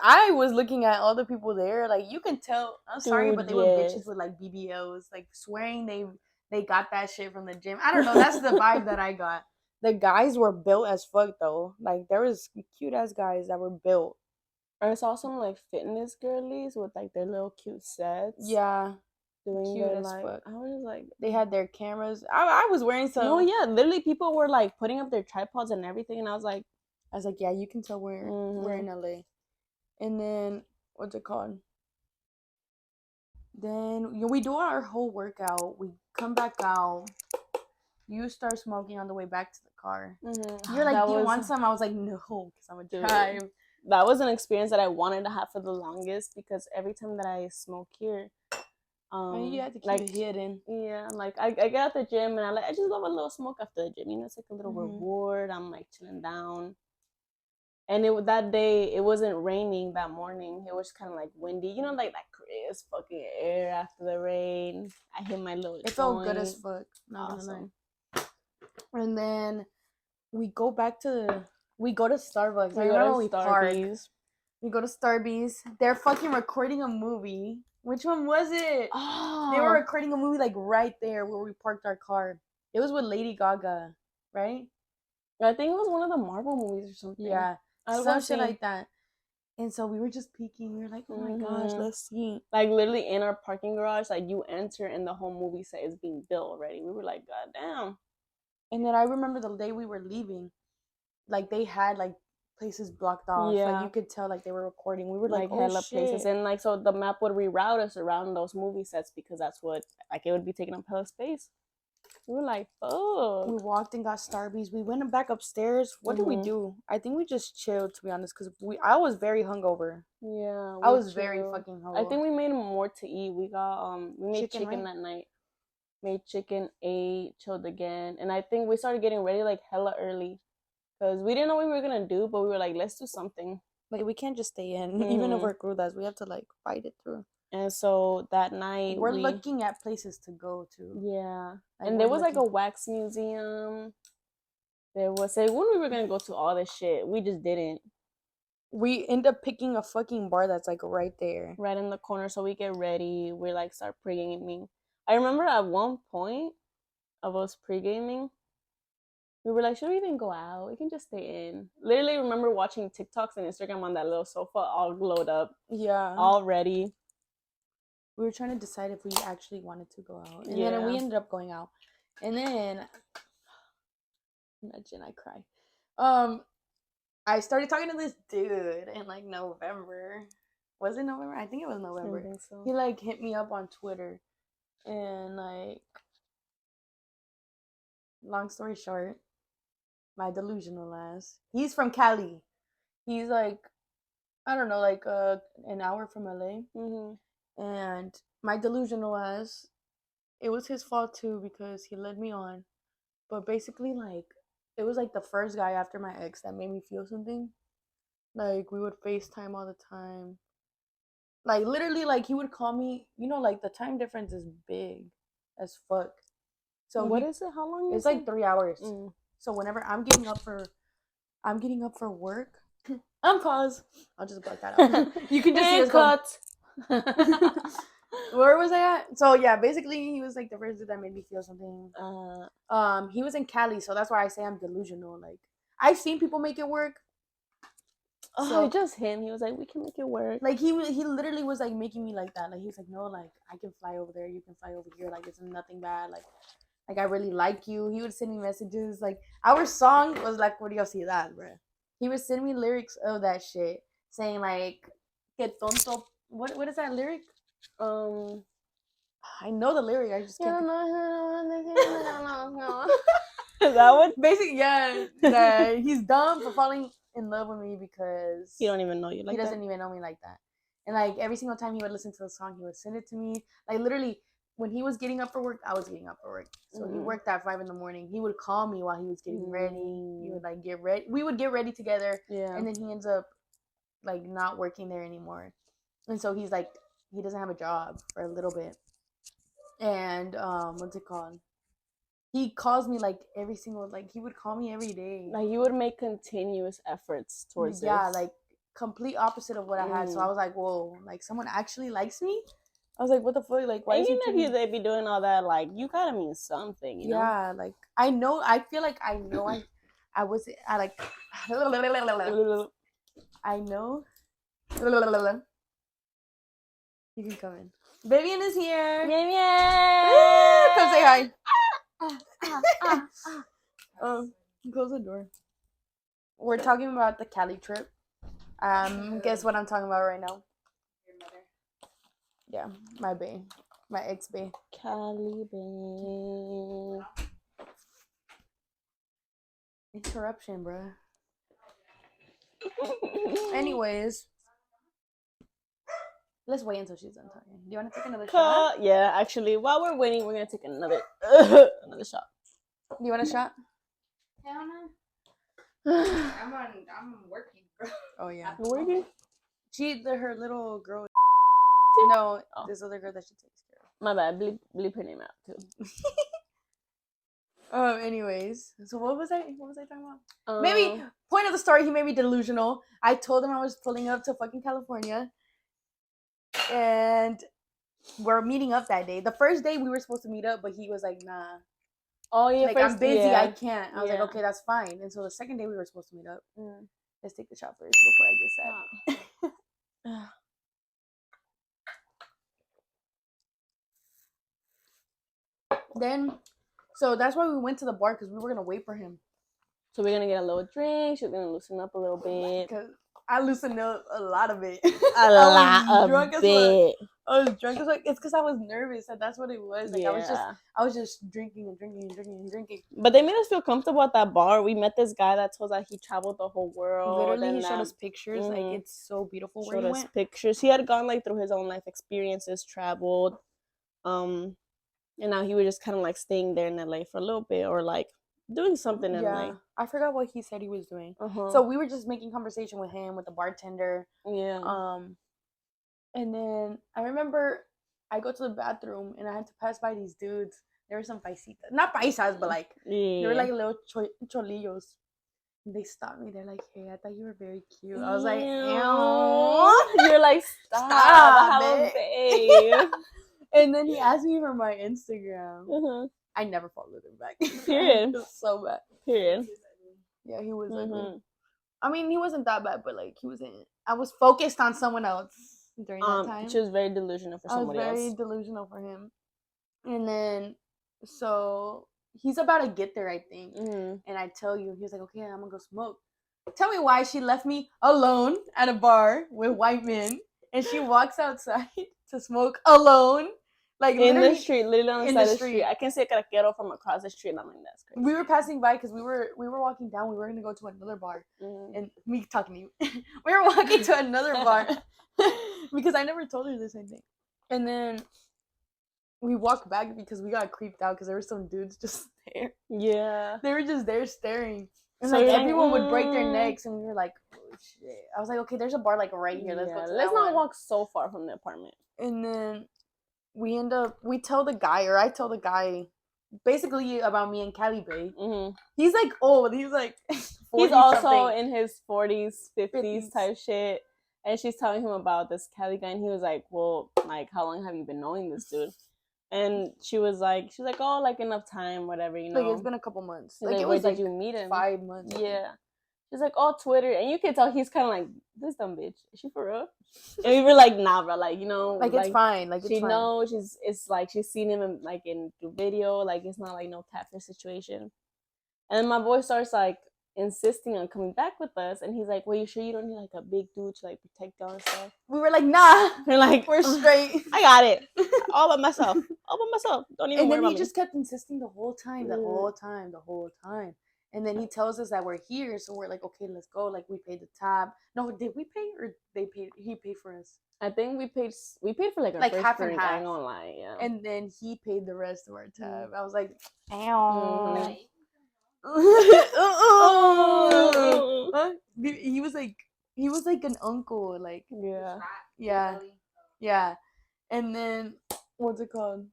I was looking at all the people there. Like, you can tell. I'm sorry, but they were bitches with like BBLs, like swearing they got that shit from the gym. I don't know. That's the vibe that I got. The guys were built as fuck though. Like, there was cute ass guys that were built. I saw some like fitness girlies with like their little cute sets. Yeah, doing cute their as like. fuck. I was like, They had their cameras. I was wearing some. no, yeah, literally people were like putting up their tripods and everything, and I was like, yeah, you can tell we're in LA. And then what's it called? Then we do our whole workout. We come back out. You start smoking on the way back to the car. You're like, do you want some? I was like, no, because I'm gonna drive. That was an experience that I wanted to have for the longest because every time that I smoke here, you have to keep like, it hidden. Yeah, like I get out the gym and I just love a little smoke after the gym. You know, it's like a little reward. I'm like chilling down. And that day it wasn't raining that morning. It was kind of like windy. You know, like that crisp fucking air after the rain. I hit my little. It felt good as fuck. Not awesome. Gonna lie. And then we go to Starbucks. I remember we park. We go to Starbucks. They're fucking recording a movie. Which one was it? Oh. They were recording a movie like right there where we parked our car. It was with Lady Gaga, right? I think it was one of the Marvel movies or something. Yeah, some shit like that. And so we were just peeking. We were like, oh my gosh, let's see. Like literally in our parking garage, like you enter and the whole movie set is being built already. We were like, God damn. And then I remember the day we were leaving, like they had like places blocked off. Yeah. Like you could tell like they were recording. We were like oh, hella shit. Places. And like so the map would reroute us around those movie sets because that's what like it would be taking up hella space. We were like, oh. We walked and got Starbucks. We went back upstairs. What did we do? I think we just chilled, to be honest, because I was very hungover. Yeah, I was very fucking hungover. I think we made more to eat. We got we made chicken that night. Made chicken, ate, chilled again, and I think we started getting ready like hella early, because we didn't know what we were gonna do, but we were like, let's do something. Like we can't just stay in, even if we're crudas. We have to like fight it through. And so that night we're looking at places to go to. Yeah, like, and there was like a wax museum. There was when we were gonna go to all this shit, we just didn't. We end up picking a fucking bar that's like right there, right in the corner. So we get ready. We like start pre-gaming. I remember at one point of us pre-gaming, we were like, should we even go out? We can just stay in. Literally remember watching TikToks and Instagram on that little sofa all glowed up. Yeah. All ready. We were trying to decide if we actually wanted to go out. And then we ended up going out. And then imagine I cry. I started talking to this dude in like November. Was it November? I think it was November. I think so. He like hit me up on Twitter. And like long story short, my delusional ass. He's from Cali. He's like, I don't know, like an hour from LA. And my delusional ass, it was his fault too because he led me on. But basically, like, it was like the first guy after my ex that made me feel something. Like, we would FaceTime all the time. Like, literally, like, he would call me, you know, like, the time difference is big as fuck. So what is it? How long is it? It's like 3 hours. So whenever I'm getting up for work, I'm pause. I'll just block that out. You can just see us cut. Where was I at? So yeah, basically he was like the first dude that made me feel something. He was in Cali, so that's why I say I'm delusional. Like I've seen people make it work. So just him. He was like, we can make it work. Like he literally was like making me like that. Like he was like, no, like I can fly over there, you can fly over here. Like it's nothing bad. Like I really like you. He would send me messages. Like our song was like curiosidad, bro. He would send me lyrics of that shit, saying like, "Que tonto." What is that lyric? I know the lyric. I just can't. Is that what? Basically, yeah. That he's dumb for falling in love with me because he don't even know you like that. He doesn't even know me like that. And like every single time he would listen to the song, he would send it to me. Like literally, when he was getting up for work, I was getting up for work. So he worked at 5 a.m. He would call me while he was getting ready. He would like get ready. We would get ready together. Yeah. And then he ends up like not working there anymore. And so he's like, he doesn't have a job for a little bit. And what's it called? He calls me like every single, like he would call me every day. Like you would make continuous efforts towards this. Like complete opposite of what I had. So I was like, whoa, like someone actually likes me? I was like, what the fuck? Like, why? Even if they be doing all that, like you gotta mean something, you know? Yeah, like I know. I feel like I know. I know You can come in. Vivian is here. Yeah. Come say hi. Close the door. We're talking about the Cali trip. Guess what I'm talking about right now? Your mother. Yeah, my bae, my ex-bae. Cali bae. Interruption, bruh. Anyways, let's wait until she's done talking. Do you want to take another shot? Yeah, actually, while we're waiting, we're gonna take another shot. Do you want a shot? Hell no. I'm working, bro. Oh yeah. You working? Her little girl. No, this other girl that she takes care of. My bad. Bleep her name out too. Anyways, so what was I talking about? Maybe point of the story, he made me delusional. I told him I was pulling up to fucking California, and we're meeting up that day. The first day we were supposed to meet up, but he was like, "Nah." Oh yeah, like I'm busy, I can't. I was like, Yeah. okay, that's fine. And so the second day we were supposed to meet up. Let's take the shot first before I get sad. Then, so that's why we went to the bar, because we were gonna wait for him. So we're gonna get a little drink. She's gonna loosen up a little bit. Because I loosened up a lot of it. A lot of it. I was drunk as fuck. It's because I was nervous, and that's what it was. Like Yeah. I was just drinking and drinking and drinking and drinking. But they made us feel comfortable at that bar. We met this guy that told us that he traveled the whole world. Literally, he showed us pictures. Like it's so beautiful. Showed us pictures. He had gone like through his own life experiences, traveled, and now he was just kind of like staying there in LA for a little bit, or like doing something in LA. I forgot what he said he was doing. So we were just making conversation with him, with the bartender. Yeah. And then I remember I go to the bathroom and I had to pass by these dudes. There were some paisitas, not paisas, but like they were like little cholillos. They stopped me. They're like, "Hey, I thought you were very cute." I was like, "Ew." You're like, stop, babe. And then he asked me for my Instagram. I never followed him back. Period. It was so bad. Period. Yeah, he was ugly. I mean, he wasn't that bad, but like he wasn't. I was focused on someone else during that time. She was very delusional for somebody else. I was very delusional for him. And then, so he's about to get there, I think. And I tell you, he was like, "Okay, I'm gonna go smoke." Tell me why she left me alone at a bar with white men, and she walks outside to smoke alone. Like in the street, literally on the side of the street. I can see a craquero from across the street, and I'm like, that's crazy. We were passing by because we were walking down. We were gonna go to another bar, and me talking to you. We were walking to another bar because I never told her this, I think. And then we walked back because we got creeped out because there were some dudes just there. Yeah, they were just there staring, and so like everyone would break their necks, and we were like, "Oh shit!" I was like, "Okay, there's a bar like right here. Let's go to let's not walk so far from the apartment." And then I tell the guy basically about me and Cali Bay. He's like old. He's like he's also in his 40s, 50s type shit. And she's telling him about this Cali guy, and he was like, "Well, like, how long have you been knowing this dude?" And she was like, "Oh, like enough time, whatever, you know." Like it's been a couple months. Like it was like, did you meet him? 5 months. Yeah. She's like, "Oh, Twitter," and you can tell he's kind of like, "This dumb bitch, is she for real?" And we were like, "Nah, bro, like, you know, like it's fine, like she knows it's like she's seen him in the video, like it's not like no catfish situation." And then my boy starts like insisting on coming back with us, and he's like, "Well, you sure you don't need like a big dude to like protect y'all and stuff?" We were like, "Nah," we're like, "We're straight. I got it, all by myself, Don't even worry about me." And then he just kept insisting the whole time. And then he tells us that we're here, so we're like, "Okay, let's go." Like we paid the tab. No, did we pay or they paid? He paid for us. I think we paid for like our first half drink. and half. I ain't gonna lie, yeah. And then he paid the rest of our tab. I was like, "Ow." He was like an uncle, like yeah. And then what's it called?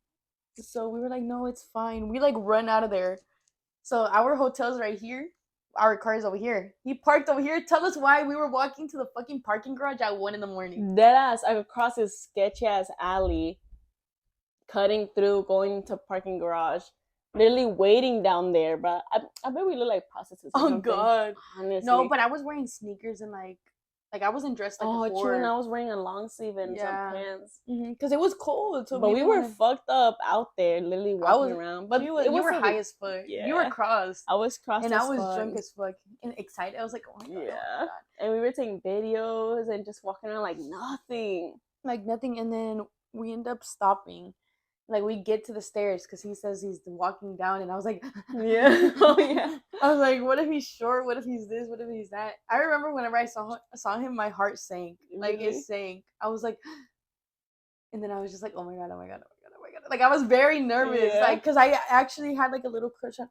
So we were like, "No, it's fine." We like run out of there. So our hotel's right here. Our car's over here. He parked over here. Tell us why we were walking to the fucking parking garage at 1 a.m. Deadass, I across this sketchy ass alley, cutting through, going to parking garage, literally waiting down there. But I bet we look like prostitutes. Oh God, honestly. no. But I was wearing sneakers and like Like I wasn't dressed like Oh, before. true. And I was wearing a long sleeve and Yeah. some pants. Because it was cold. So But we didn't were wanna- fucked up out there, literally walking was- around. But you it was were a- high as fuck. You were Yeah. crossed. I was crossed And as I was fuck. drunk as fuck and excited. I was like, oh my god. Yeah. Oh my god. And we were taking videos and just walking around like nothing. Like nothing. And then we end up stopping. Like we get to the stairs because he says he's walking down, and I was like, Yeah. Oh, yeah. I was like, what if he's short? What if he's this? What if he's that? I remember whenever I saw him, my heart sank. Like Really? it sank. I was like, and then I was just like, oh my god, oh my god, oh my god, oh my god. Like I was very nervous, Yeah. like because I actually had like a little crush on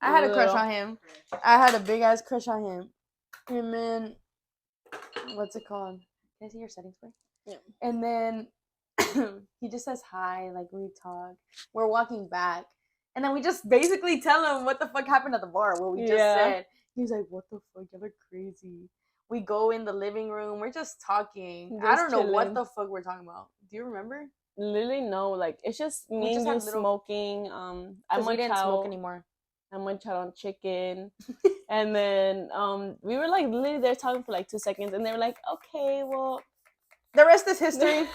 I had a crush on him. I had a big ass crush on him, and then what's it called? Can I see your settings, please? Yeah. And then he just says hi, like we talk. We're walking back, and then we just basically tell him what the fuck happened at the bar. What we just said. He's like, "What the fuck? You look crazy." We go in the living room. We're just talking. I don't know what the fuck we're talking about. Do you remember? Literally no. Like it's just me just and you had little- smoking. I We didn't smoke out. anymore. I munched out on chicken. And then we were like literally there talking for like 2 seconds, and they were like, okay, well, the rest is history.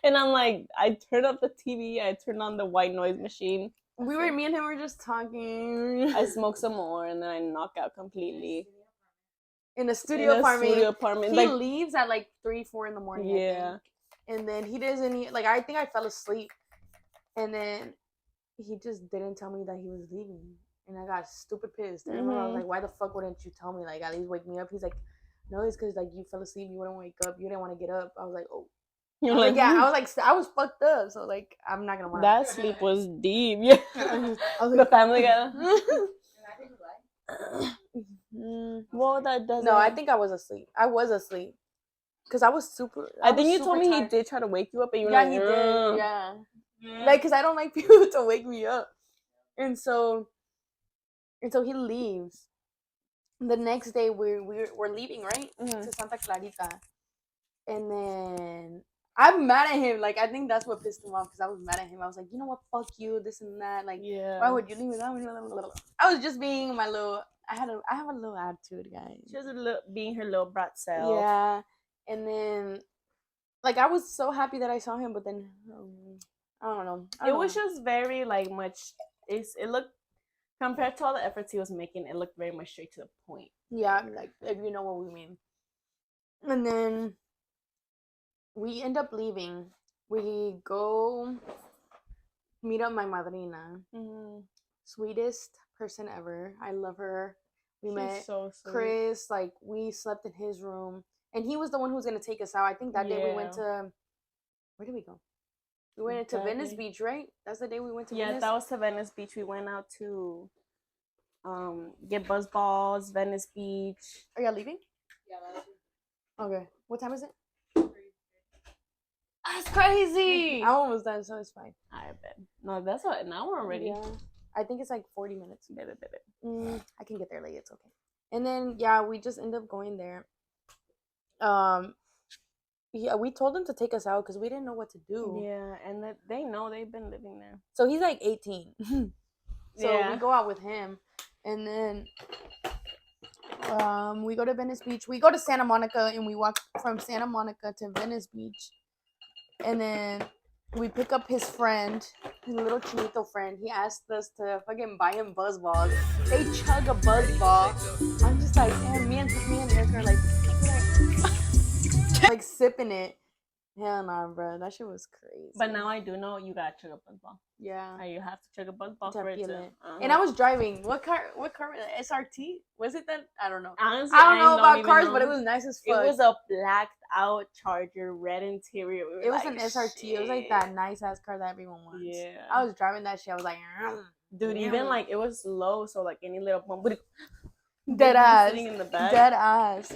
And I'm like, I turned up the TV, I turned on the white noise machine. Me and him were just talking. I smoked some more, and then I knock out completely. In a studio apartment. He He leaves at like 3, 4 in the morning. Yeah. And then he doesn't like I think I fell asleep. And then he just didn't tell me that he was leaving. And I got stupid pissed. And I was like, why the fuck wouldn't you tell me? Like at least wake me up. He's like, no, it's because like you fell asleep, you wouldn't wake up, you didn't want to get up. I was like, oh. You're like, yeah, I was like, I was fucked up. So like I'm not gonna want that sleep was deep. Yeah. I was The like, family guy. mm. Well, that doesn't. No, I think I was asleep. I was asleep. Because I was super. I think you was told me super he tired. did try to wake you up, and you were Yeah, like, he did. "Ugh." Yeah. Like, because I don't like people to wake me up. And so he leaves. The next day, we're leaving, right? To Santa Clarita. And then I'm mad at him. Like, I think that's what pissed him off because I was mad at him. I was like, you know what? Fuck you, this and that. Like, Yeah. why would you leave without me? I was just being my little. I have a little attitude, guys. She was being her little brat self. Yeah. And then, like, I was so happy that I saw him, but then I don't know. It was just very like much. It looked compared to all the efforts he was making. It looked very much straight to the point. Yeah, like if you know what we mean. And then we end up leaving. We go meet up my madrina. Sweetest person ever. I love her. We met so sweet. Chris. Like we slept in his room, and he was the one who was gonna take us out. I think that day we went to. Where did we go? We went to Venice Beach, right? That's the day we went to Venice? Yeah, that was to Venice Beach. We went out to get buzz balls, Venice Beach. Are y'all leaving? Yeah, that was Okay. What time is it? That's crazy. I'm almost done, so it's fine. I bet. No, that's an hour already. Yeah. I think it's like 40 minutes. Baby. I can get there late. It's okay. And then, yeah, we just end up going there. Yeah, we told him to take us out because we didn't know what to do. Yeah, and they know they've been living there. So he's like 18. So Yeah. we go out with him. And then we go to Venice Beach. We go to Santa Monica and we walk from Santa Monica to Venice Beach. And then we pick up his friend, his little chinito friend. He asked us to fucking buy him buzz balls. They chug a buzz ball. I'm just like, man, me and Eric are like sipping it. Hell nah, bro. That shit was crazy. But now I do know you gotta chug a buzz ball. Yeah. You have to chug a buzz ball To for it feel to. it. And I was driving. What car? SRT? Was it that? I don't know. Honestly, I don't know about even cars, know. but it was nice as fuck. It was a blacked out Charger, red interior. It was an SRT. It was like that nice ass car that everyone wants. Yeah. I was driving that shit. I was like, Dude, even like it was low, so like any little bump would dead ass, sitting in the back. dead ass.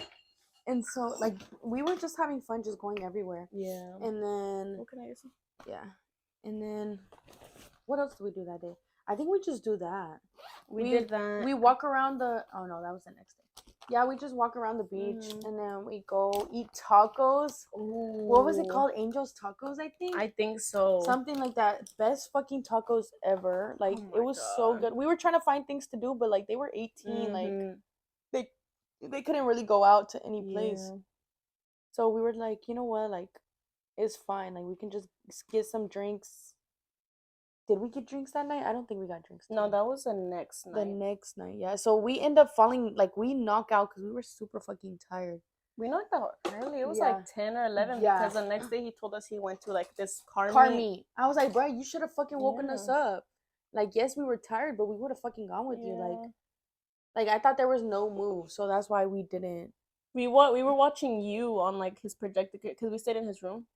And so like we were just having fun, just going everywhere. Yeah. And then What can I say? yeah, and then what else did we do that day? I think we just do that. We did that. We walk around the. Oh no, that was the next day. Yeah, we just walk around the beach and then we go eat tacos. Ooh. What was it called? Angel's Tacos, I think. I think so. Something like that. Best fucking tacos ever. Like Oh my it was so God. good. We were trying to find things to do, but like they were 18. Like they couldn't really go out to any place. Yeah. So we were like, you know what, like, it's fine. Like, we can just get some drinks. Did we get drinks that night? I don't think we got drinks. No, that was the next the night. next night. Yeah. So we end up falling, like, we knock out because we were super fucking tired. We knocked out early. It was Yeah. like 10 or 11 Yeah. because the next day he told us he went to like this car meet. I was like, bro, you should have fucking woken us up. Like, yes, we were tired, but we would have fucking gone with you. Like I thought there was no move, so that's why we didn't. We were watching you on like his projector because we stayed in his room.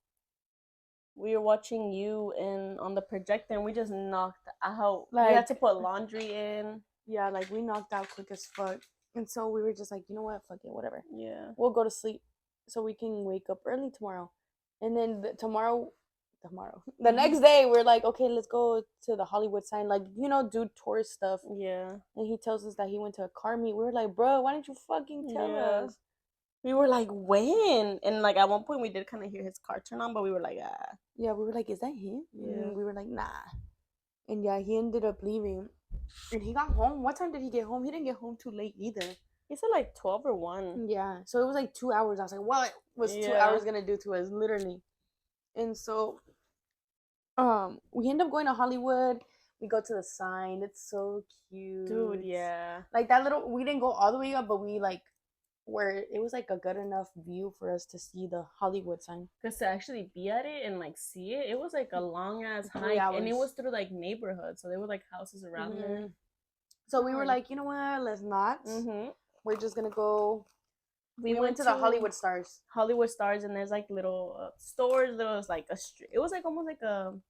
We were watching you on the projector, and we just knocked out. Like, we had to put laundry in. Yeah, like we knocked out quick as fuck, and so we were just like, you know what, fuck it, whatever. Yeah, we'll go to sleep, so we can wake up early tomorrow, and then the next day we're like, okay, let's go to the Hollywood sign, like, you know, do tourist stuff. Yeah. And he tells us that he went to a car meet. We were like, bro, why didn't you fucking tell us? We were like, when? And like at one point we did kind of hear his car turn on, but we were like, ah. Yeah, we were like, is that him? Yeah. And we were like, nah. And yeah, he ended up leaving. And he got home. What time did he get home? He didn't get home too late either. He said like 12 or 1. Yeah. So it was like 2 hours. I was like, what was 2 hours gonna do to us? Literally. And so we end up going to Hollywood. We go to the sign. It's so cute. Dude, yeah. Like that little, we didn't go all the way up, but we like where it was like a good enough view for us to see the Hollywood sign. Because to actually be at it and like see it, it was like a long ass hike, and it was through like neighborhoods, so there were like houses around there. So we were like, you know what? Let's not. We're just gonna go. We went to the Hollywood Stars. And there's like little stores. There was like a strip. It was like almost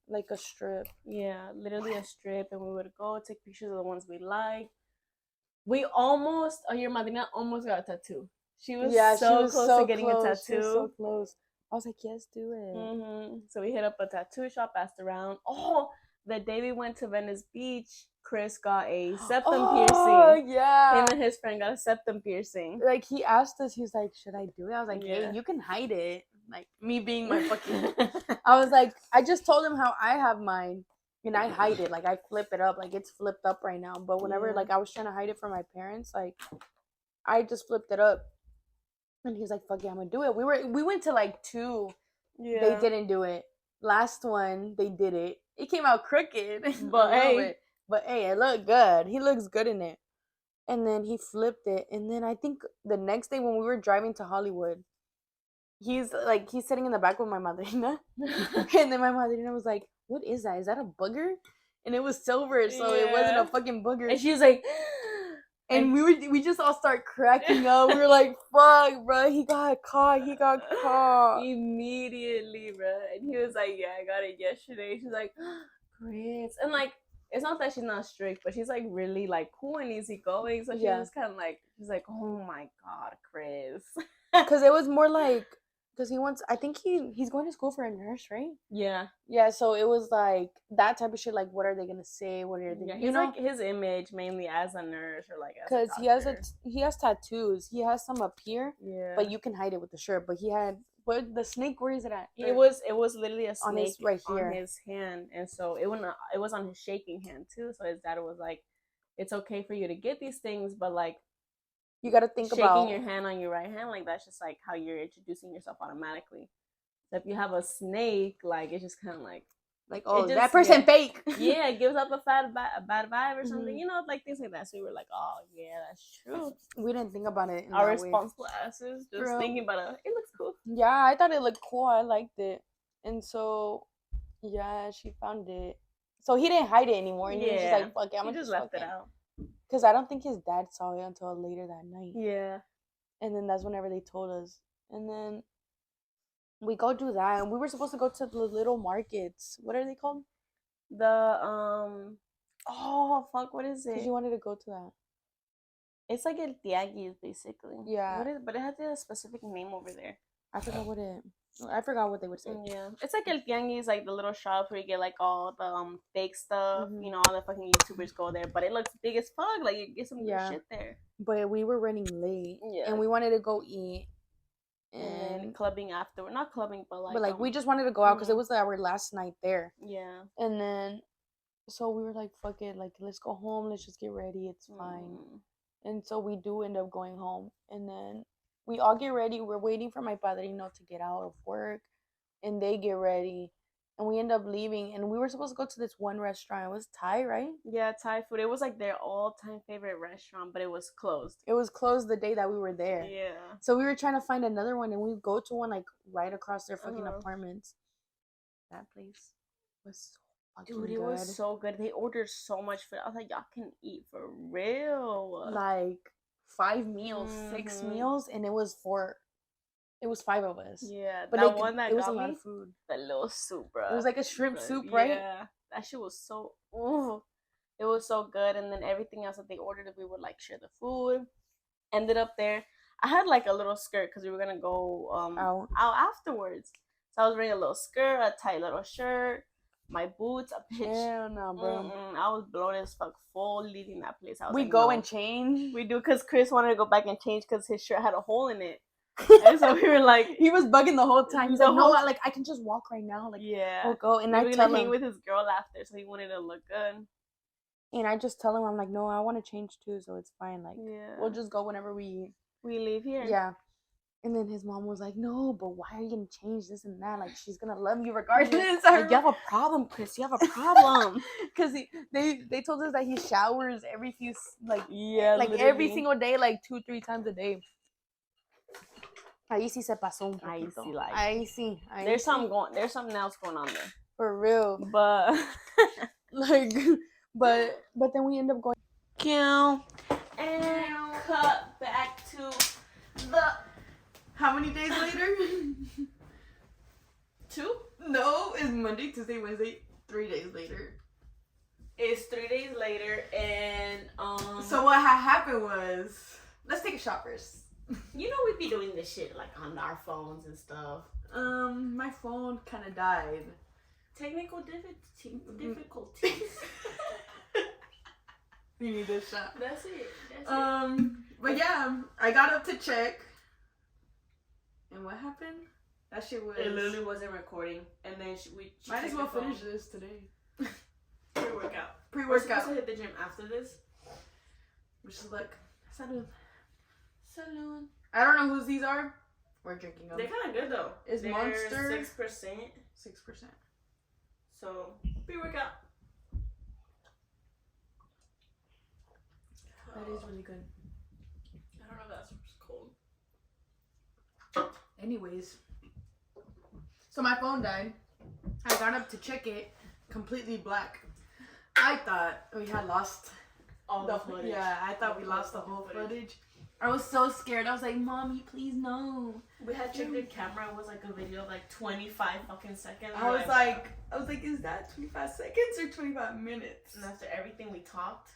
like a strip. Yeah, literally a strip, and we would go take pictures of the ones we liked. We almost, your madrina almost got a tattoo. She was so close to getting a tattoo. She was so close. I was like, yes, do it. So we hit up a tattoo shop, asked around. Oh, the day we went to Venice Beach, Chris got a septum piercing. Oh, yeah. Him and his friend got a septum piercing. Like, he asked us, he was like, should I do it? I was like, hey, you can hide it. Like, me being my fucking... I was like, I just told him how I have mine. And I hide it, like I flip it up, like it's flipped up right now. But whenever like I was trying to hide it from my parents, like I just flipped it up. And he's like, "Fuck yeah, I'm gonna do it." We went to like 2. Yeah. They didn't do it. Last one, they did it. It came out crooked, but hey, it looked good. He looks good in it. And then he flipped it, and then I think the next day when we were driving to Hollywood, he's sitting in the back with my madrina, and then my madrina was like, what is that? Is that a booger? And it was silver, so it wasn't a fucking booger. And she was like, and we just all start cracking up. We were like, fuck, bro, he got caught. Immediately, bro. And he was like, yeah, I got it yesterday. She's like, Chris. And like, it's not that she's not strict, but she's like really like cool and easygoing. So she was kind of like, she's like, oh my God, Chris. Because it was more like, because he wants, I think he's going to school for a nurse, right? Yeah. Yeah, so it was like that type of shit, like what are they gonna say? What are they? Yeah, he's like his image mainly as a nurse or like as a doctor. He has tattoos. He has some up here. Yeah. But you can hide it with the shirt. But he had the snake. Where is it at? It was literally a snake on his, right here. On his hand, and so it was on his shaking hand too. So his dad was like, "It's okay for you to get these things, but like." You got to think shaking about your hand on your right hand, like that's just like how you're introducing yourself automatically. So if you have a snake, like it's just kind of like oh, that person fake. Yeah, it gives up a bad vibe or something, you know, like things like that. So we were like, oh yeah, that's true. We didn't think about it. Our responsible asses just thinking about it. It looks cool. Yeah, I thought it looked cool. I liked it, and so yeah, she found it. So he didn't hide it anymore. And he was just like, fuck it, I'm just left it out. Because I don't think his dad saw it until later that night. Yeah. And then that's whenever they told us. And then we go do that. And we were supposed to go to the little markets. What are they called? Oh, fuck, what is it? Because you wanted to go to that. It's like El Tianguis, basically. Yeah. But it has a specific name over there. I forgot what they would say. Yeah. It's like El Tianguis, like the little shop where you get like all the fake stuff. You know, all the fucking YouTubers go there. But it looks big as fuck. Like you get some good shit there. But we were running late. Yeah. And we wanted to go eat. And clubbing after. Not clubbing, but like. But like we just wanted to go out because it was our last night there. Yeah. And then, so we were like, fuck it. Like, let's go home. Let's just get ready. It's fine. And so we do end up going home. And then we all get ready. We're waiting for my padrino to get out of work. And they get ready. And we end up leaving. And we were supposed to go to this one restaurant. It was Thai, right? Yeah, Thai food. It was like their all-time favorite restaurant, but it was closed. It was closed the day that we were there. Yeah. So we were trying to find another one. And we go to one like right across their fucking apartments. That place was so fucking Dude, it good. was so good. They ordered so much food. I was like, y'all can eat for real. Like 5 meals, 6 meals, and it was 5 of us. Yeah, but that one that it was got a lot me, of food. that little soup, bro. It was like a shrimp soup, right? Yeah, that shit was so. Ooh, it was so good. And then everything else that they ordered, we would like share the food. Ended up there. I had like a little skirt because we were gonna go out afterwards. So I was wearing a little skirt, a tight little shirt, my boots, a pitch. Hell no, bro. I was blown as fuck full leaving that place. I was We like, go no. and change. We do because Chris wanted to go back and change because his shirt had a hole in it. And so we were like, he was bugging the whole time. He's The like, no, whole- I can just walk right now. Like, yeah, we'll go. And we I were tell gonna hang him, with his girl after, so he wanted to look good. and I just tell him, I'm like, no, I want to change too, so it's fine. Like, Yeah, we'll just go whenever we leave here. Yeah. And then his mom was like, no, but why are you gonna change this and that? Like, she's gonna love you regardless. Like, you have a problem, Chris. You have a problem. Because they told us that he showers every few Yeah, like literally. every single day, like 2-3 times a day. Ahí sí se pasó un Ahí poquito. sí, like, Ahí sí. There's something else going on there. For real. But Like, but then we end up going. And cut back to the. How many days later? 2? No, it's Monday, Tuesday, Wednesday. 3 days later. It's 3 days later, and So what had happened was, let's take a shot first. you know we'd be doing this shit like on our phones and stuff. My phone kind of died. Technical difficulties. You need this shot. That's it. But yeah, I got up to check. And what happened? That shit was. It literally wasn't recording, and then we Might as well finish this today. pre-workout. We're Pre-workout. supposed to hit the gym after this. Wish us luck. Salud. Salud. I don't know whose these are. We're drinking them. They're kind of good though. Is They're Monster 6%. 6%? So pre-workout. That is really good. I don't know if that's cold. Anyways, so my phone died. I got up to check it, completely black. I thought we had lost All the footage. Yeah, I thought we lost the whole footage. I was so scared. I was like, Mommy, please no. We had checked the camera. It was like a video of like 25 fucking seconds. I was like, is that 25 seconds or 25 minutes? And after everything we talked,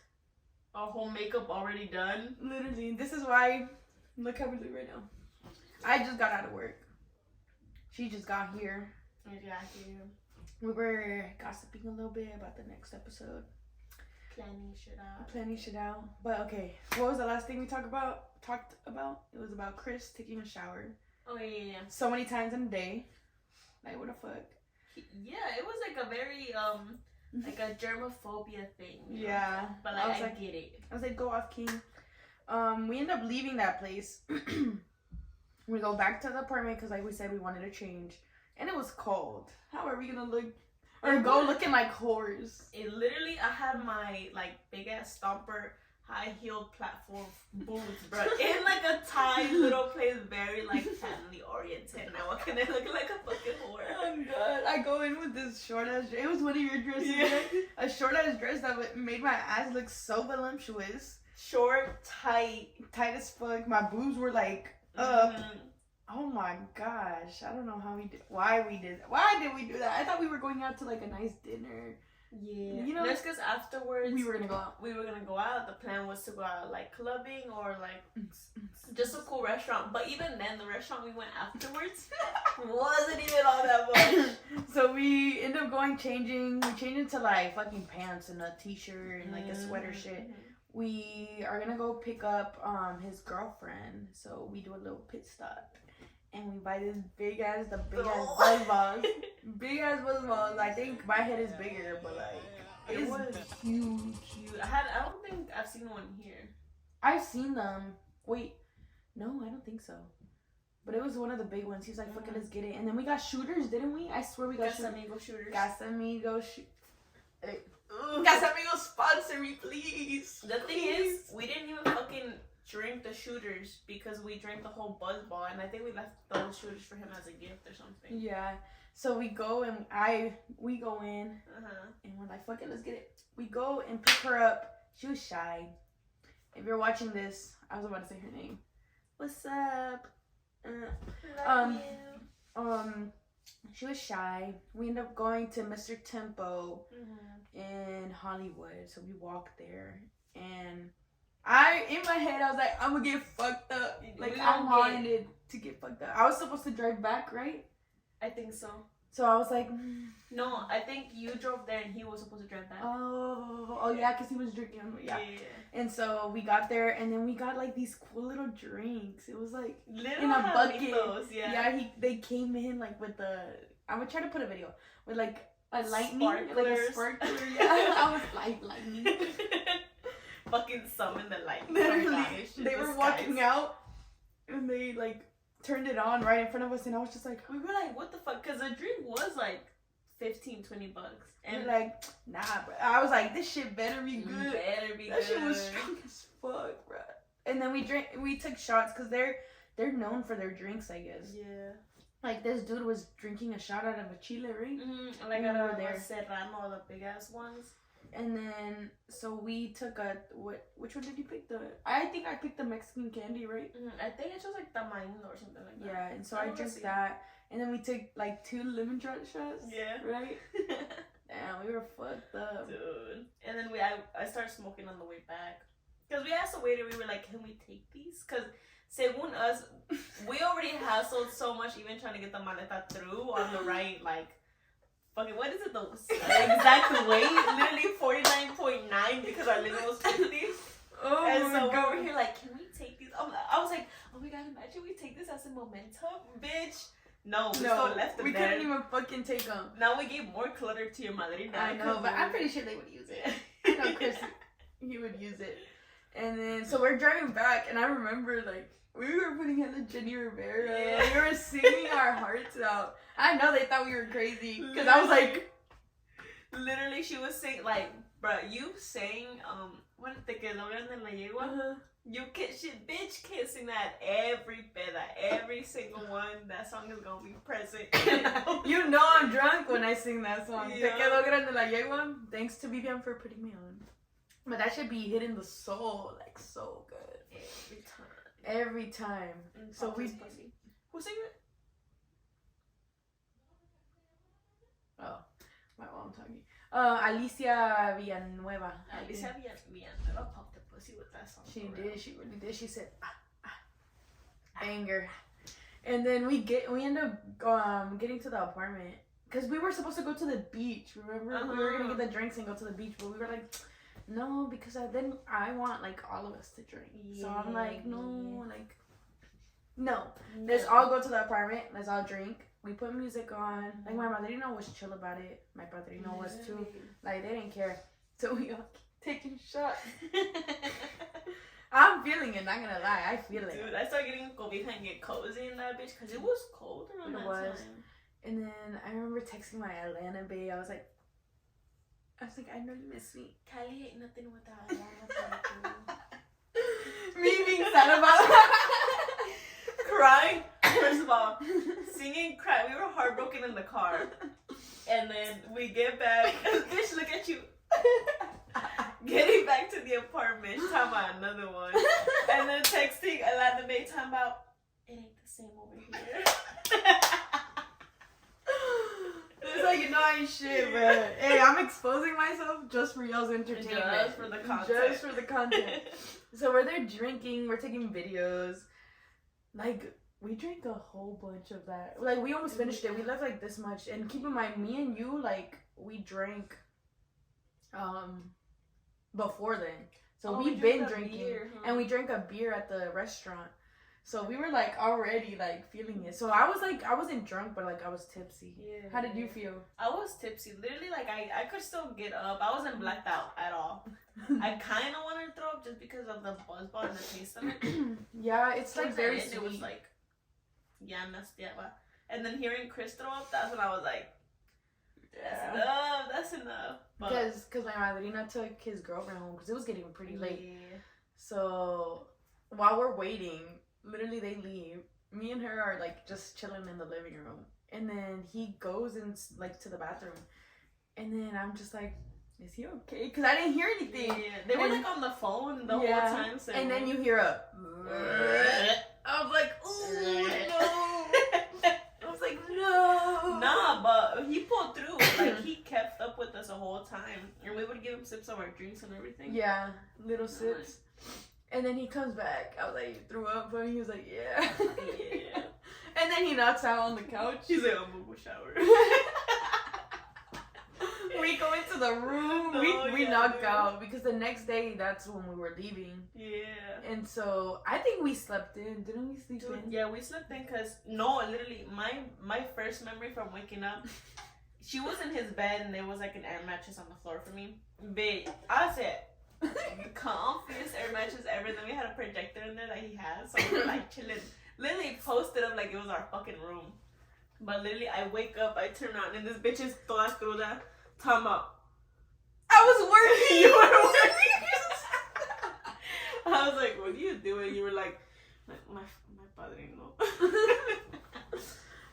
our whole makeup already done. Literally, this is why, look how we look right now. I just got out of work. She just got here. We got here. We were gossiping a little bit about the next episode. Planning shit out. But okay, what was the last thing we talked about? It was about Chris taking a shower. Oh yeah. So many times in a day. Like, what the fuck? Yeah, it was like a very like a germophobia thing. Yeah. But like I get it. I was like, go off, King. We end up leaving that place. We go back to the apartment because, like we said, we wanted to change, and it was cold. How are we gonna look or go looking like whores? It literally, I had my like big ass stomper, high heeled platform boots, bro, in like a tight little place, very like family oriented. Now what can I look like a fucking whore? Oh god! I go in with this short ass. It was one of your dresses, right? A short ass dress that made my ass look so voluptuous. Short, tight As fuck. My boobs were like up. Oh my gosh. I don't know how we did. Why did we do that? I thought we were going out to like a nice dinner. Yeah. You know, that's because afterwards we were gonna go out. The plan was to go out like clubbing or like just a cool restaurant. But even then, the restaurant we went afterwards wasn't even all that much. So we ended up changing. We changed into like fucking pants and a t-shirt and like a sweater shit. We are gonna go pick up his girlfriend. So we do a little pit stop. And we buy this big ass buzz balls. Big ass buzz balls. I think my head is bigger, but like It was huge. cute. I don't think I've seen one here. I've seen them. Wait, no, I don't think so. But it was one of the big ones. He was like, "Fuck it, let's get it." And then we got shooters, didn't we? I swear we got Casamigo shooters. Casamigo Casamigo, sponsor me, please. The thing is, we didn't even fucking drink the shooters because we drank the whole buzz ball, and I think we left those shooters for him as a gift or something. Yeah. So we go and we go in and we're like, "Fuck it, let's get it." We go and pick her up. She was shy. If you're watching this, I was about to say her name. What's up? She was shy. We ended up going to Mr. Tempo in Hollywood. So we walked there, and in my head, I was like, I'm gonna get fucked up. Like, I wanted to get fucked up. I was supposed to drive back, right? I think so. So I was like, no, I think you drove there and he was supposed to drive back. Oh yeah, because he was drinking on the way. Yeah. And so we got there, and then we got like these cool little drinks. It was like in a bucket. Yeah, they came in like with the. I'm gonna try to put a video with like a lightning, like a sparkler. Yeah, I was like lightning. Fucking summon the lightning. Literally, they were walking out, and they like turned it on right in front of us, and I was just like, we were like, what the fuck? Because the drink was like $15-20, and we're like, nah, bro. I was like, this shit better be good. That shit was strong as fuck, bro. And then we took shots because they're known for their drinks, I guess. Yeah. Like, this dude was drinking a shot out of a chile, right? Like out of a Serrano, the big ass ones. And then, so we took which one did you pick? I think I picked the Mexican candy, right? I think it was like tamarindo or something like that. Yeah, and so I drank that. And then we took like 2 lemon drop shots. Yeah. Right? Damn, we were fucked up. Dude. And then I started smoking on the way back. Because we asked the waiter, we were like, can we take these? Because según us, we already hassled so much even trying to get the maleta through on the right, like, fucking, what is it, the exact weight? Literally 49.9 because our limit was 50. Oh, and so we were here like, can we take these? I was like, oh my god, imagine we take this as a memento, bitch. No, we still left them we there. couldn't even fucking take them. Now we gave more clutter to your madrina. I know, but I'm pretty sure they would use it. I know Chris, he would use it. And then, so we're driving back, and I remember, like, we were putting in the Jenny Rivera. Yeah. We were singing our hearts out. I know they thought we were crazy, because I was like... Literally, she was saying, like, bruh, you sang, what is Te quedó grande la yegua? You bitch can't sing that every peda, every single one. That song is gonna be present. You know I'm drunk when I sing that song. Yeah. Te quedó grande la yegua. Thanks to Vivian for putting me on. But that should be hitting the soul, like, so good. Every time. So we... Who sang it? Oh, my mom talking. Alicia Villanueva. Alicia Villanueva popped the pussy with that song. She did. She really did. She said, banger. And then we end up getting to the apartment because we were supposed to go to the beach. Remember, we were gonna get the drinks and go to the beach, but we were like, no, because then I want like all of us to drink. Yeah. So I'm like, no, like, no. Let's all go to the apartment. Let's all drink. We put music on. Like, my madrina was chill about it. My padrino was too. Like, they didn't care. So we all taking shots. I'm feeling it, not gonna lie. I feel it. Dude, I started getting cobija and get cozy in that bitch because it was cold around that time. And then I remember texting my Atlanta bae. I was like, I know you miss me. Cali ain't nothing without Atlanta. Me being sad about it. Crying. First of all, singing, crying. We were heartbroken in the car. And then we get back. Bitch, look at you. Getting back to the apartment. She's talking about another one. And then texting Atlanta bae talking about, it ain't the same over here. It's like, you know, I ain't shit, but hey, I'm exposing myself just for y'all's entertainment. Just for the content. Just for the content. So we're there drinking, we're taking videos. Like, we drank a whole bunch of that. Like, we almost finished it. We left like this much. And keep in mind, me and you, like, we drank before then. So we've been drinking. Beer, huh? And we drank a beer at the restaurant. So we were like already like feeling it. So I was like, I wasn't drunk, but like I was tipsy. Yeah. How did you feel? I was tipsy. Literally, like I could still get up. I wasn't blacked out at all. I kind of wanted to throw up just because of the buzz bar and the taste of it. Yeah, it's like very sweet. It was like, yeah, nasty. And then hearing Chris throw up, that's when I was like, that's enough. Because my madrina took his girlfriend home because it was getting pretty late. Yeah. So while we're waiting, literally they leave. Me and her are like just chilling in the living room, and then he goes in like to the bathroom, and then I'm just like, is he okay? Because I didn't hear anything. Yeah, they were like on the phone the whole time. So and then you hear a. I was like, ooh, no. I was like, no. Nah, but he pulled through. Like he kept up with us the whole time, and we would give him sips of our drinks and everything. Yeah, little sips. And then he comes back. I was like, you threw up, buddy? He was like, yeah. Yeah. And then he knocks out on the couch. He's like, I'm gonna go shower. We go into the room. We knocked out because the next day, that's when we were leaving. Yeah. And so I think we slept in. Didn't we sleep in? Yeah, we slept in because, no, literally, my first memory from waking up, she was in his bed and there was like an air mattress on the floor for me. Babe, I said, the comfiest air mattress ever. Then we had a projector in there that he had, so we were like chilling. Literally posted up like it was our fucking room. But literally, I wake up, I turn around, and this bitch is toda cruda, talking about, I was working. you were working. I was like, what are you doing? You were like, my padrino.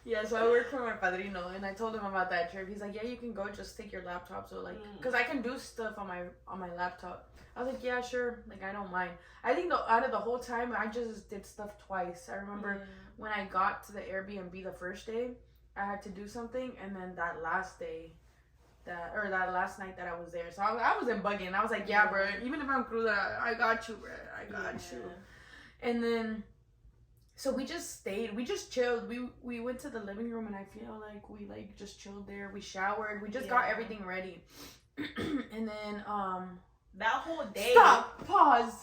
Yeah, so I work for my padrino, and I told him about that trip. He's like, yeah, you can go, just take your laptop. So like, because I can do stuff on my laptop. I was like, yeah, sure. Like, I don't mind. I think out of the whole time, I just did stuff twice. I remember when I got to the Airbnb the first day, I had to do something, and then that last day, that last night that I was there. So I wasn't bugging. I was like, yeah, bro. Even if I'm cruda, I got you, bro. I got you. And then, so we just stayed. We just chilled. We went to the living room, and I feel like we like just chilled there. We showered. We just got everything ready. And then that whole day. Stop. Pause.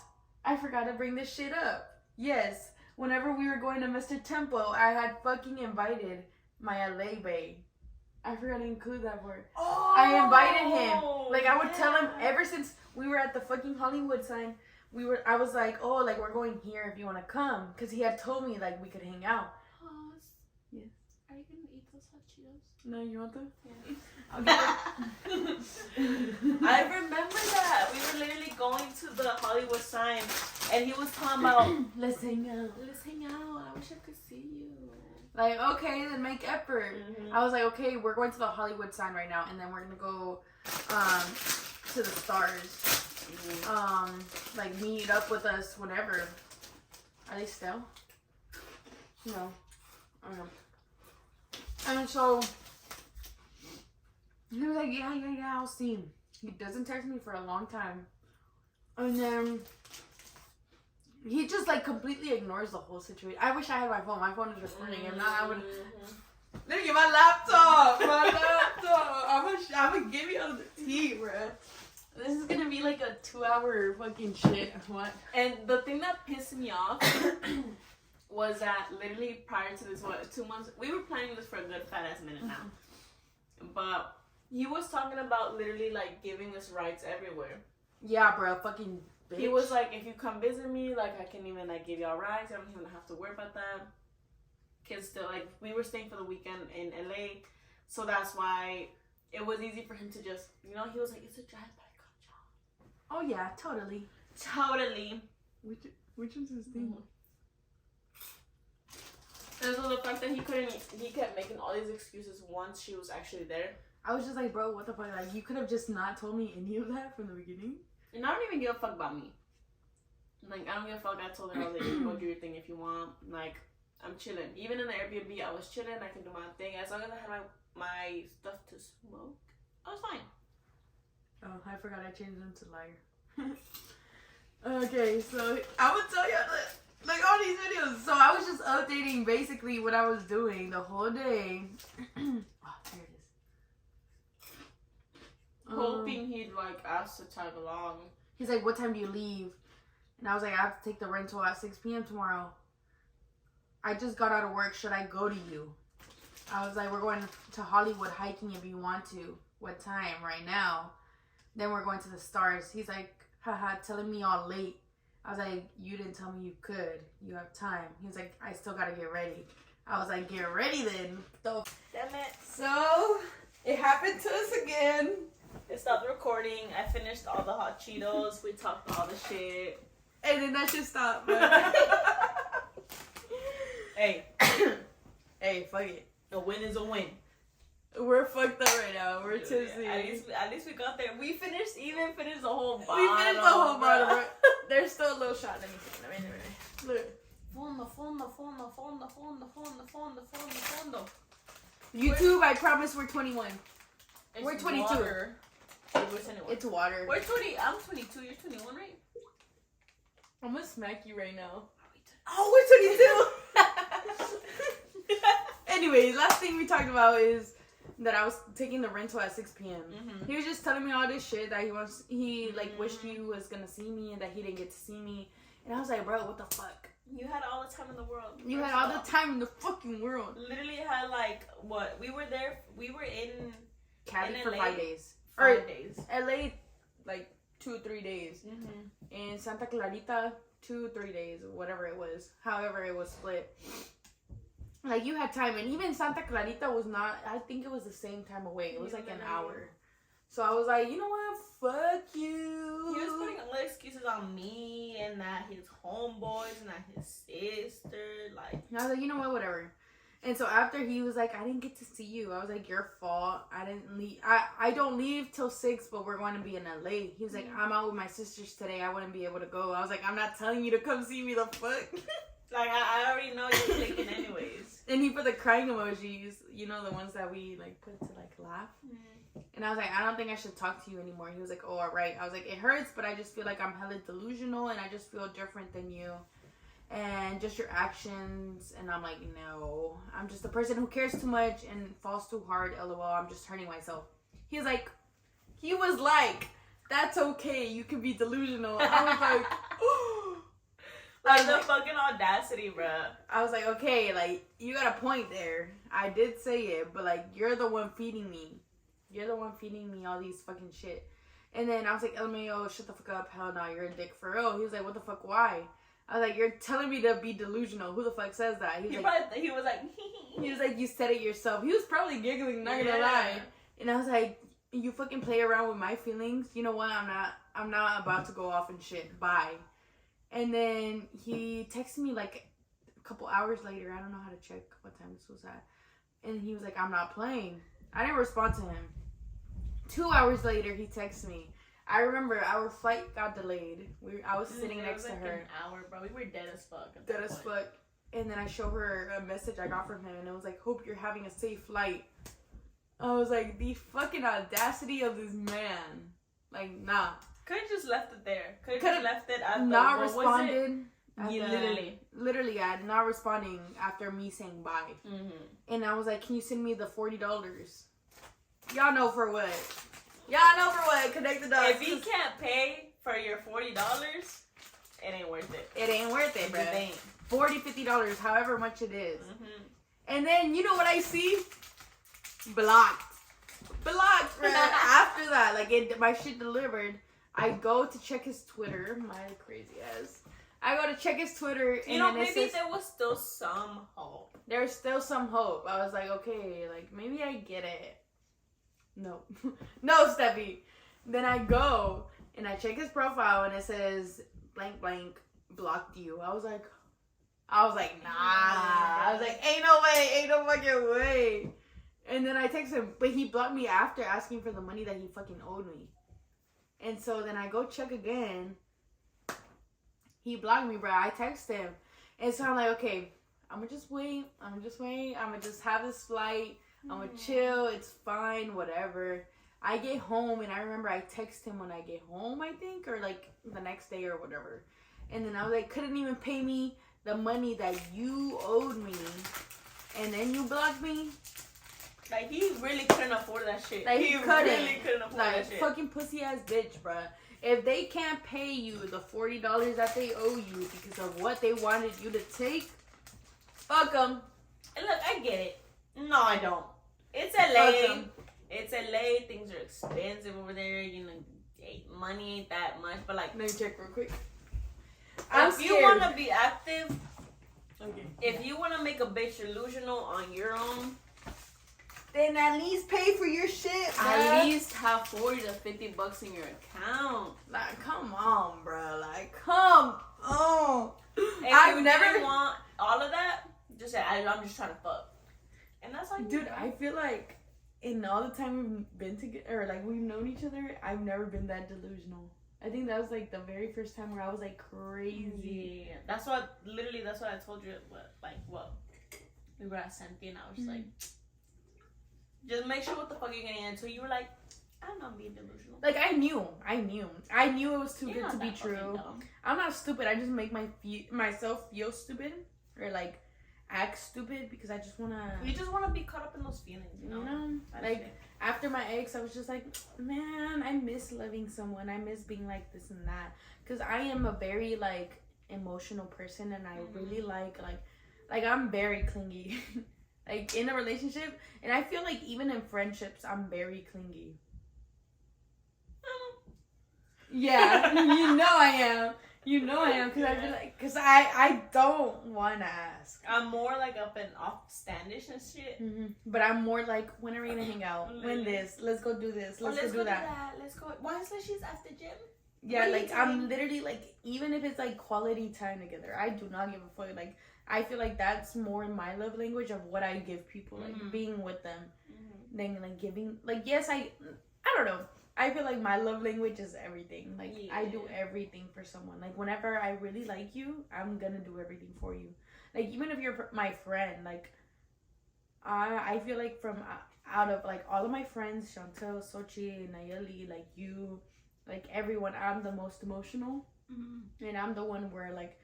I forgot to bring this shit up. Yes. Whenever we were going to Mr. Tempo, I had fucking invited my LA bae. I forgot to include that word. Oh, I invited him. Like, I would tell him ever since we were at the fucking Hollywood sign. I was like, oh, like, we're going here if you want to come. Because he had told me, like, we could hang out. Pause. Yes. Are you going to eat those hot Cheetos? No, you want them? Yeah. I'll get I remember that. We were literally going to the Hollywood sign, and he was talking about, let's hang out. let's hang out. I wish I could see you. Like, okay, then make effort. I was like, okay, we're going to the Hollywood sign right now, and then we're going to go to the stars. Like, meet up with us whenever. Are they still? No. I don't know. And so, he was like, yeah, I'll see him. He doesn't text me for a long time. And then, he just, like, completely ignores the whole situation. I wish I had my phone. My phone is recording. If not, I would... Look at my laptop! I'm gonna give you all the tea, bro. This is gonna be like a 2-hour fucking shit. What? And the thing that pissed me off was that literally prior to this, 2 months, we were planning this for a good fat ass minute now. But he was talking about literally like giving us rides everywhere. Yeah, bro, fucking bitch. He was like, if you come visit me, like I can even like give y'all rides. I don't even have to worry about that. Kids still like we were staying for the weekend in LA, so that's why it was easy for him to just, you know, he was like, it's a drive by. Oh yeah, totally. Which is his thing? And so the fact that he kept making all these excuses once she was actually there. I was just like, bro, what the fuck? Like, you could have just not told me any of that from the beginning. And I don't even give a fuck about me. Like, I don't give a fuck. I told her, I was like, you can go do your thing if you want. Like, I'm chilling. Even in the Airbnb, I was chilling. I can do my thing. As long as I had my stuff to smoke, I was fine. Oh, I forgot I changed him to liar. Okay, so I would tell you like all these videos. So I was just updating basically what I was doing the whole day. Oh, there it is. Hoping he'd like ask to tag along. He's like, what time do you leave? And I was like, I have to take the rental at 6 p.m. tomorrow. I just got out of work. Should I go to you? I was like, we're going to Hollywood hiking if you want to. What time? Right now. Then we're going to the stars. He's like, haha, telling me all late. I was like, you didn't tell me you could. You have time. He was like, I still gotta get ready. I was like, get ready then. So, Damn it. so it happened to us again. It stopped recording. I finished all the hot Cheetos. We talked all the shit. And then that shit stopped, bro. Hey. Hey, fuck it. A win is a win. We're fucked up right now. We're tipsy. At least we got there. We finished the whole bottle. We finished the whole bottle, bro. There's still a little shot. Let me see. Look. Fondo. YouTube, I promise we're 21. We're 22. Water. It's water. We're 20. I'm 22. You're 21, right? I'm gonna smack you right now. Oh, we're 22. Anyways, last thing we talked about is that I was taking the rental at 6 p.m. Mm-hmm. He was just telling me all this shit that he wished you was gonna see me and that he didn't get to see me. And I was like, bro, what the fuck? You had all the time in the world. You had all the time in the fucking world. Literally had like, what? We were in Cali in for LA, 5 days. 5 days. LA, like 2 or 3 days. Mm-hmm. In Santa Clarita, 2 or 3 days, whatever it was. However it was split. Like, you had time. And even Santa Clarita was not, I think it was the same time away. It was like an hour. So I was like, you know what? Fuck you. He was putting all the excuses on me and that his homeboys and that his sister. Like, and I was like, you know what? Whatever. And so after he was like, I didn't get to see you. I was like, your fault. I didn't leave. I don't leave till 6, but we're going to be in LA. He was like, I'm out with my sisters today. I wouldn't be able to go. I was like, I'm not telling you to come see me, the fuck. Like, I already know you're clicking anyways. And he put the crying emojis, you know, the ones that we like put to like laugh. Mm-hmm. And I was like, I don't think I should talk to you anymore. He was like, oh, all right. I was like, it hurts, but I just feel like I'm hella delusional and I just feel different than you. And just your actions. And I'm like, no, I'm just a person who cares too much and falls too hard. LOL, I'm just hurting myself. He was like, that's okay. You can be delusional. I was like, like the fucking audacity, bruh. I was like, okay, like, you got a point there. I did say it, but like, you're the one feeding me. You're the one feeding me all these fucking shit. And then I was like, LMAO, shut the fuck up. Hell no, you're a dick for real. He was like, what the fuck, why? I was like, you're telling me to be delusional. Who the fuck says that? He was like, you said it yourself. He was probably giggling, not gonna lie. And I was like, you fucking play around with my feelings. You know what? I'm not about to go off and shit. Bye. And then he texted me like a couple hours later. I don't know how to check what time this was at. And he was like, I'm not playing. I didn't respond to him. 2 hours later, he texted me. I remember our flight got delayed. I was sitting next to her. An hour, bro. We were dead as fuck. Dead as fuck. And then I show her a message I got from him, and it was like, hope you're having a safe flight. I was like, the fucking audacity of this man. Like, nah. Could have just left it there. Could have left it at the... Not responded. Literally. I'm not responding after me saying bye. Mm-hmm. And I was like, can you send me the $40? Y'all know for what. Connect the dots. If he can't pay for your $40, it ain't worth it. It ain't worth it, bro. It ain't. $40, $50, however much it is. Mm-hmm. And then, you know what I see? Blocked, bro. After that, like, my shit delivered. I go to check his Twitter. My crazy ass. I go to check his Twitter. And you know, maybe there was still some hope. There's still some hope. I was like, okay, like, maybe I get it. No. No, Steffi. Then I go and I check his profile and it says blank blank blocked you. I was like, nah. I was like, ain't no fucking way. And then I text him, but he blocked me after asking for the money that he fucking owed me. And so then I go check again. He blocked me, bro. I text him. And so I'm like, okay, I'm gonna just wait. I'm gonna just have this flight. I'm gonna chill. It's fine, whatever. I get home, and I remember I text him when I get home, I think, or like the next day or whatever. And then I was like, couldn't even pay me the money that you owed me. And then you blocked me. Like, he really couldn't afford that shit. Like, he really couldn't afford like, that shit. Fucking pussy ass bitch, bruh. If they can't pay you the $40 that they owe you because of what they wanted you to take, Fuck them. And look, I get it. No, I don't. It's LA. It's LA. Things are expensive over there. You know, money ain't that much. But like, Let me check real quick. if you want to be active, okay. if you want to make a bitch delusional on your own, Then at least pay for your shit, bro. at least have $40 to $50 in your account. Like, come on, bro. Like, come on. If I've you never didn't want all of that, just say, I'm just trying to fuck. And that's all you Dude, do. I feel like in all the time we've been together, or like we've known each other, I've never been that delusional. I think that was like the very first time where I was like crazy. Yeah, that's what I told you. What we were at Santi, and I was like, just make sure what the fuck you're getting into. You were like, I'm not being delusional. Like I knew it was too You're good not to be that fucking true. dumb. I'm not stupid. I just make myself feel stupid or like act stupid because I just wanna. You just want to be caught up in those feelings, you know? That's Like it. after my ex, I was just like, man, I miss loving someone. I miss being like this and that. Cause I am a very like emotional person, and I really like I'm very clingy. Like in a relationship, and I feel like even in friendships, I'm very clingy. Yeah, you know I am. You know I am, cause I feel like, cause I don't want to ask. I'm more like up and off standish and shit. But I'm more like, when are we gonna hang out? When this? Let's go do this. Let's go do that. Let's go. Why is she's after gym? Yeah, What are you like I'm doing? literally like, even if it's like quality time together, I do not give a fuck. Like I feel like that's more my love language of what I give people, like being with them, than like giving. Like yes, I don't know. I feel like my love language is everything. Like I do everything for someone. Like whenever I really like you, I'm gonna do everything for you. Like even if you're my friend, like I feel like from out of like all of my friends, Chantel, Sochi, Nayeli, like you, like everyone, I'm the most emotional, and I'm the one where like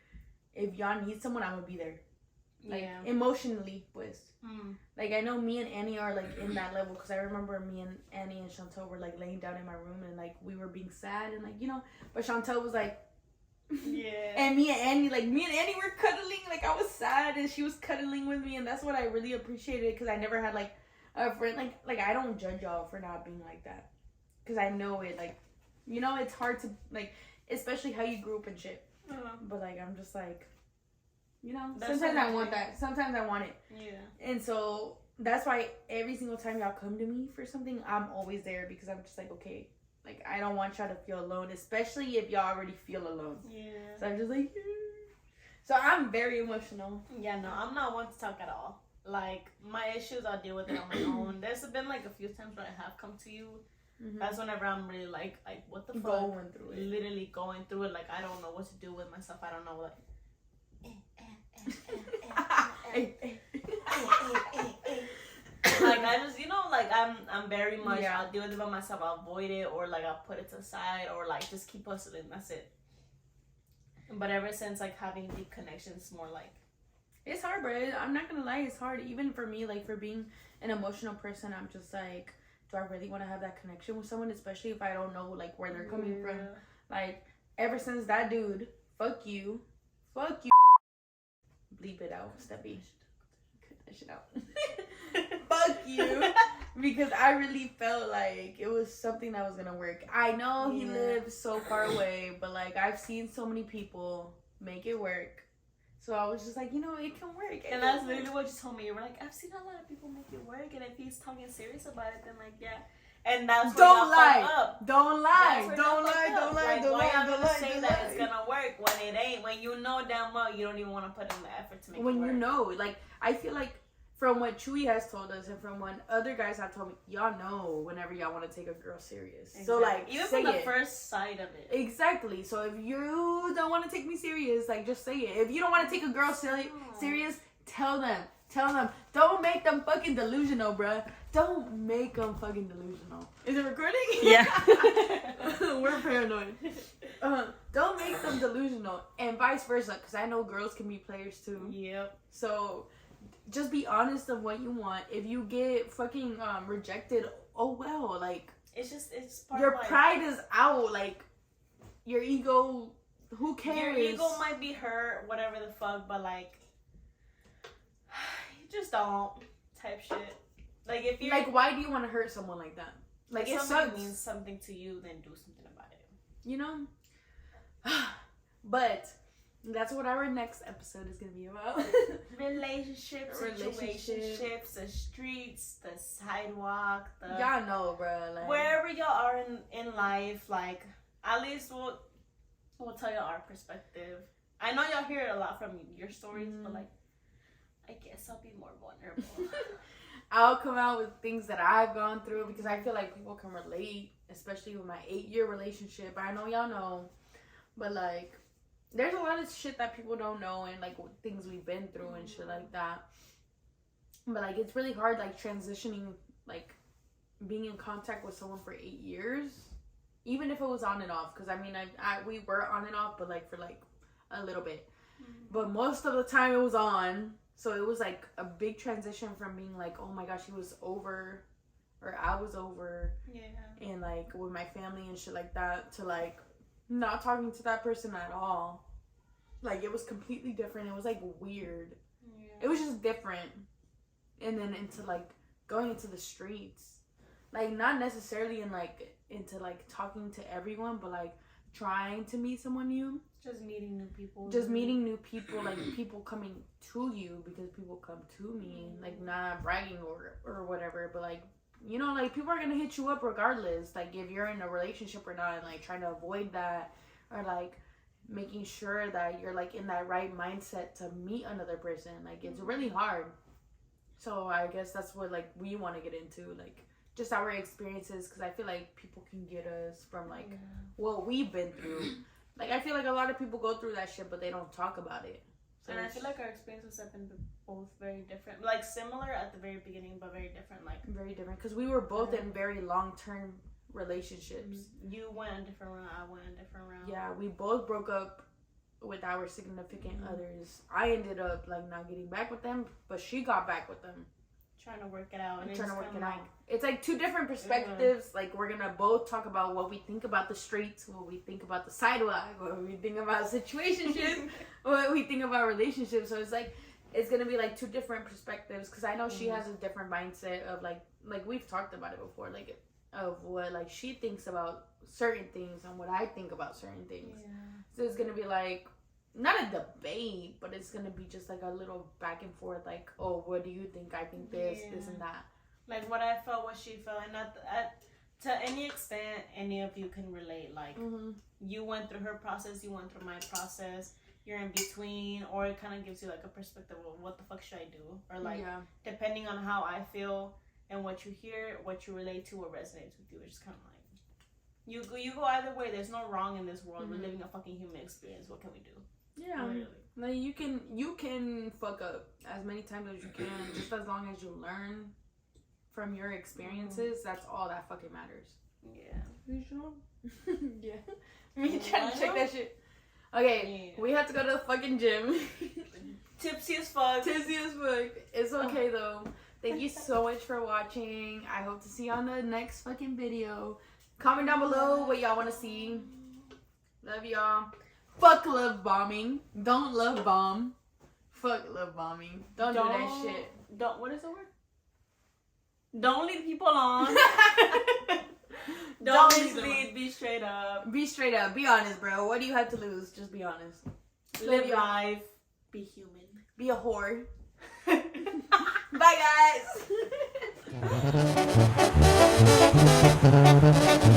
if y'all need someone, I'm gonna be there. Like emotionally, pues. Like I know me and Annie are like in that level, because I remember me and Annie and Chantel were like laying down in my room and like we were being sad and like, you know, but Chantel was like, and me and Annie were cuddling. Like I was sad and she was cuddling with me, and that's what I really appreciated, because I never had like a friend like I don't judge y'all for not being like that, because I know it, like, you know, it's hard to like, especially how you grew up and shit. But like I'm just like, you know, sometimes I want that. Sometimes I want it. Yeah. And so that's why every single time y'all come to me for something, I'm always there, because I'm just like, okay, like I don't want y'all to feel alone, especially if y'all already feel alone. Yeah. So I'm just like, so I'm very emotional. Yeah, no, I'm not one to talk at all. Like my issues, I'll deal with it on my own. There's been like a few times where I have come to you. That's whenever I'm really like what the fuck? Going through it. Literally going through it. Like I don't know what to do with myself. I don't know, like. Like I just, you know, like I'm very much, I'll deal with it by myself. I'll avoid it, or like I'll put it to the side, or like just keep hustling. That's it. But ever since like having deep connections, more like it's hard, bro. I'm not gonna lie, it's hard. Even for me, like for being an emotional person, I'm just like, do I really want to have that connection with someone, especially if I don't know like where they're coming from? Like ever since that dude, fuck you, bleep it out, Steppy. Cut that shit out. Fuck you. Because I really felt like it was something that was gonna work. I know he lives so far away, but like I've seen so many people make it work. So I was just like, you know, it can work. And that's literally what you told me. You were like, I've seen a lot of people make it work, and if he's talking serious about it, then like, yeah. And that's where don't lie. Fuck up. Don't lie. That's Don't where lie. y'all Don't fuck lie. up. Don't Like, lie. why y'all Don't gonna lie. say Don't that lie. it's gonna work when it ain't? When you know damn well you don't even want to put in the effort to make When it work. you know, like I feel like from what Chewy has told us and from what other guys have told me, y'all know whenever y'all want to take a girl serious. Exactly. So like, even say from the it. first sight of it. Exactly. So if you don't want to take me serious, like just say it. If you don't want to take a girl serious, tell them. Don't make them fucking delusional, bruh. Don't make them fucking delusional. Is it recording? Yeah. We're paranoid. Don't make them delusional, and vice versa, because I know girls can be players too. Yep. So just be honest of what you want. If you get fucking rejected, oh well. Like It's part your of life. pride is out. Like your ego. Who cares? Your ego might be hurt, whatever the fuck, but like just don't type shit. Like if you like, why do you want to hurt someone like that? Like, if it something sucks. means something to you, then do something about it. You know? But that's what our next episode is going to be about. Relationships, situationships, the streets, the sidewalk, the y'all know, bro. Like, wherever y'all are in life, like at least we'll tell you our perspective. I know y'all hear it a lot from your stories, but like I guess I'll be more vulnerable. I'll come out with things that I've gone through because I feel like people can relate, especially with my 8-year relationship. I know y'all know, but like, there's a lot of shit that people don't know and like things we've been through and shit like that. But like, it's really hard, like transitioning, like being in contact with someone for 8 years, even if it was on and off. Because I mean, we were on and off, but like for like a little bit. But most of the time it was on. So it was like a big transition from being like, oh my gosh, he was over, or I was over, and like with my family and shit like that, to like not talking to that person at all. Like, it was completely different. It was like weird. It was just different. And then into like going into the streets, like not necessarily into like talking to everyone, but like trying to meet someone new. Just meeting new people. Just meeting new people, like people coming to you because people come to me, like not bragging or whatever, but like, you know, like people are gonna hit you up regardless, like if you're in a relationship or not, and like trying to avoid that, or like making sure that you're like in that right mindset to meet another person. Like, it's really hard. So I guess that's what like we want to get into, like just our experiences, because I feel like people can get us from like what we've been through. Like, I feel like a lot of people go through that shit, but they don't talk about it. So and I feel like our experiences have been both very different. Like, similar at the very beginning, but very different. Like, very different. Because we were both in very long-term relationships. You went a different route, I went a different route. Yeah, we both broke up with our significant others. I ended up, like, not getting back with them, but she got back with them. Trying to work it out. And trying to work it out. It's like two different perspectives. Like, we're gonna both talk about what we think about the streets, what we think about the sidewalk, what we think about situationships, what we think about relationships. So it's like, it's gonna be like two different perspectives, because I know she has a different mindset of like we've talked about it before, like of what like she thinks about certain things and what I think about certain things. So it's gonna be like, not a debate, but it's gonna be just like a little back and forth, like, oh, what do you think? I think this and that. Like, what I felt, what she felt, and to any extent, any of you can relate. Like, you went through her process, you went through my process, you're in between, or it kind of gives you like a perspective of what the fuck should I do, or like, depending on how I feel and what you hear, what you relate to, what resonates with you, it's just kind of like, you go either way. There's no wrong in this world. We're living a fucking human experience. What can we do? Yeah, like you can fuck up as many times as you can, just as long as you learn from your experiences. That's all that fucking matters. Yeah. You sure? Yeah. Me trying to check that shit. Okay, we have to go to the fucking gym. Tipsy as fuck. It's okay though. Thank you so much for watching. I hope to see you on the next fucking video. Comment down below what y'all want to see. Love y'all. Fuck love bombing. Don't love bomb. Fuck love bombing. Don't do that shit. What is the word? Don't lead people on. Don't mislead. Be straight up. Be straight up. Be honest, bro. What do you have to lose? Just be honest. Live life. Be human. Be a whore. Bye, guys.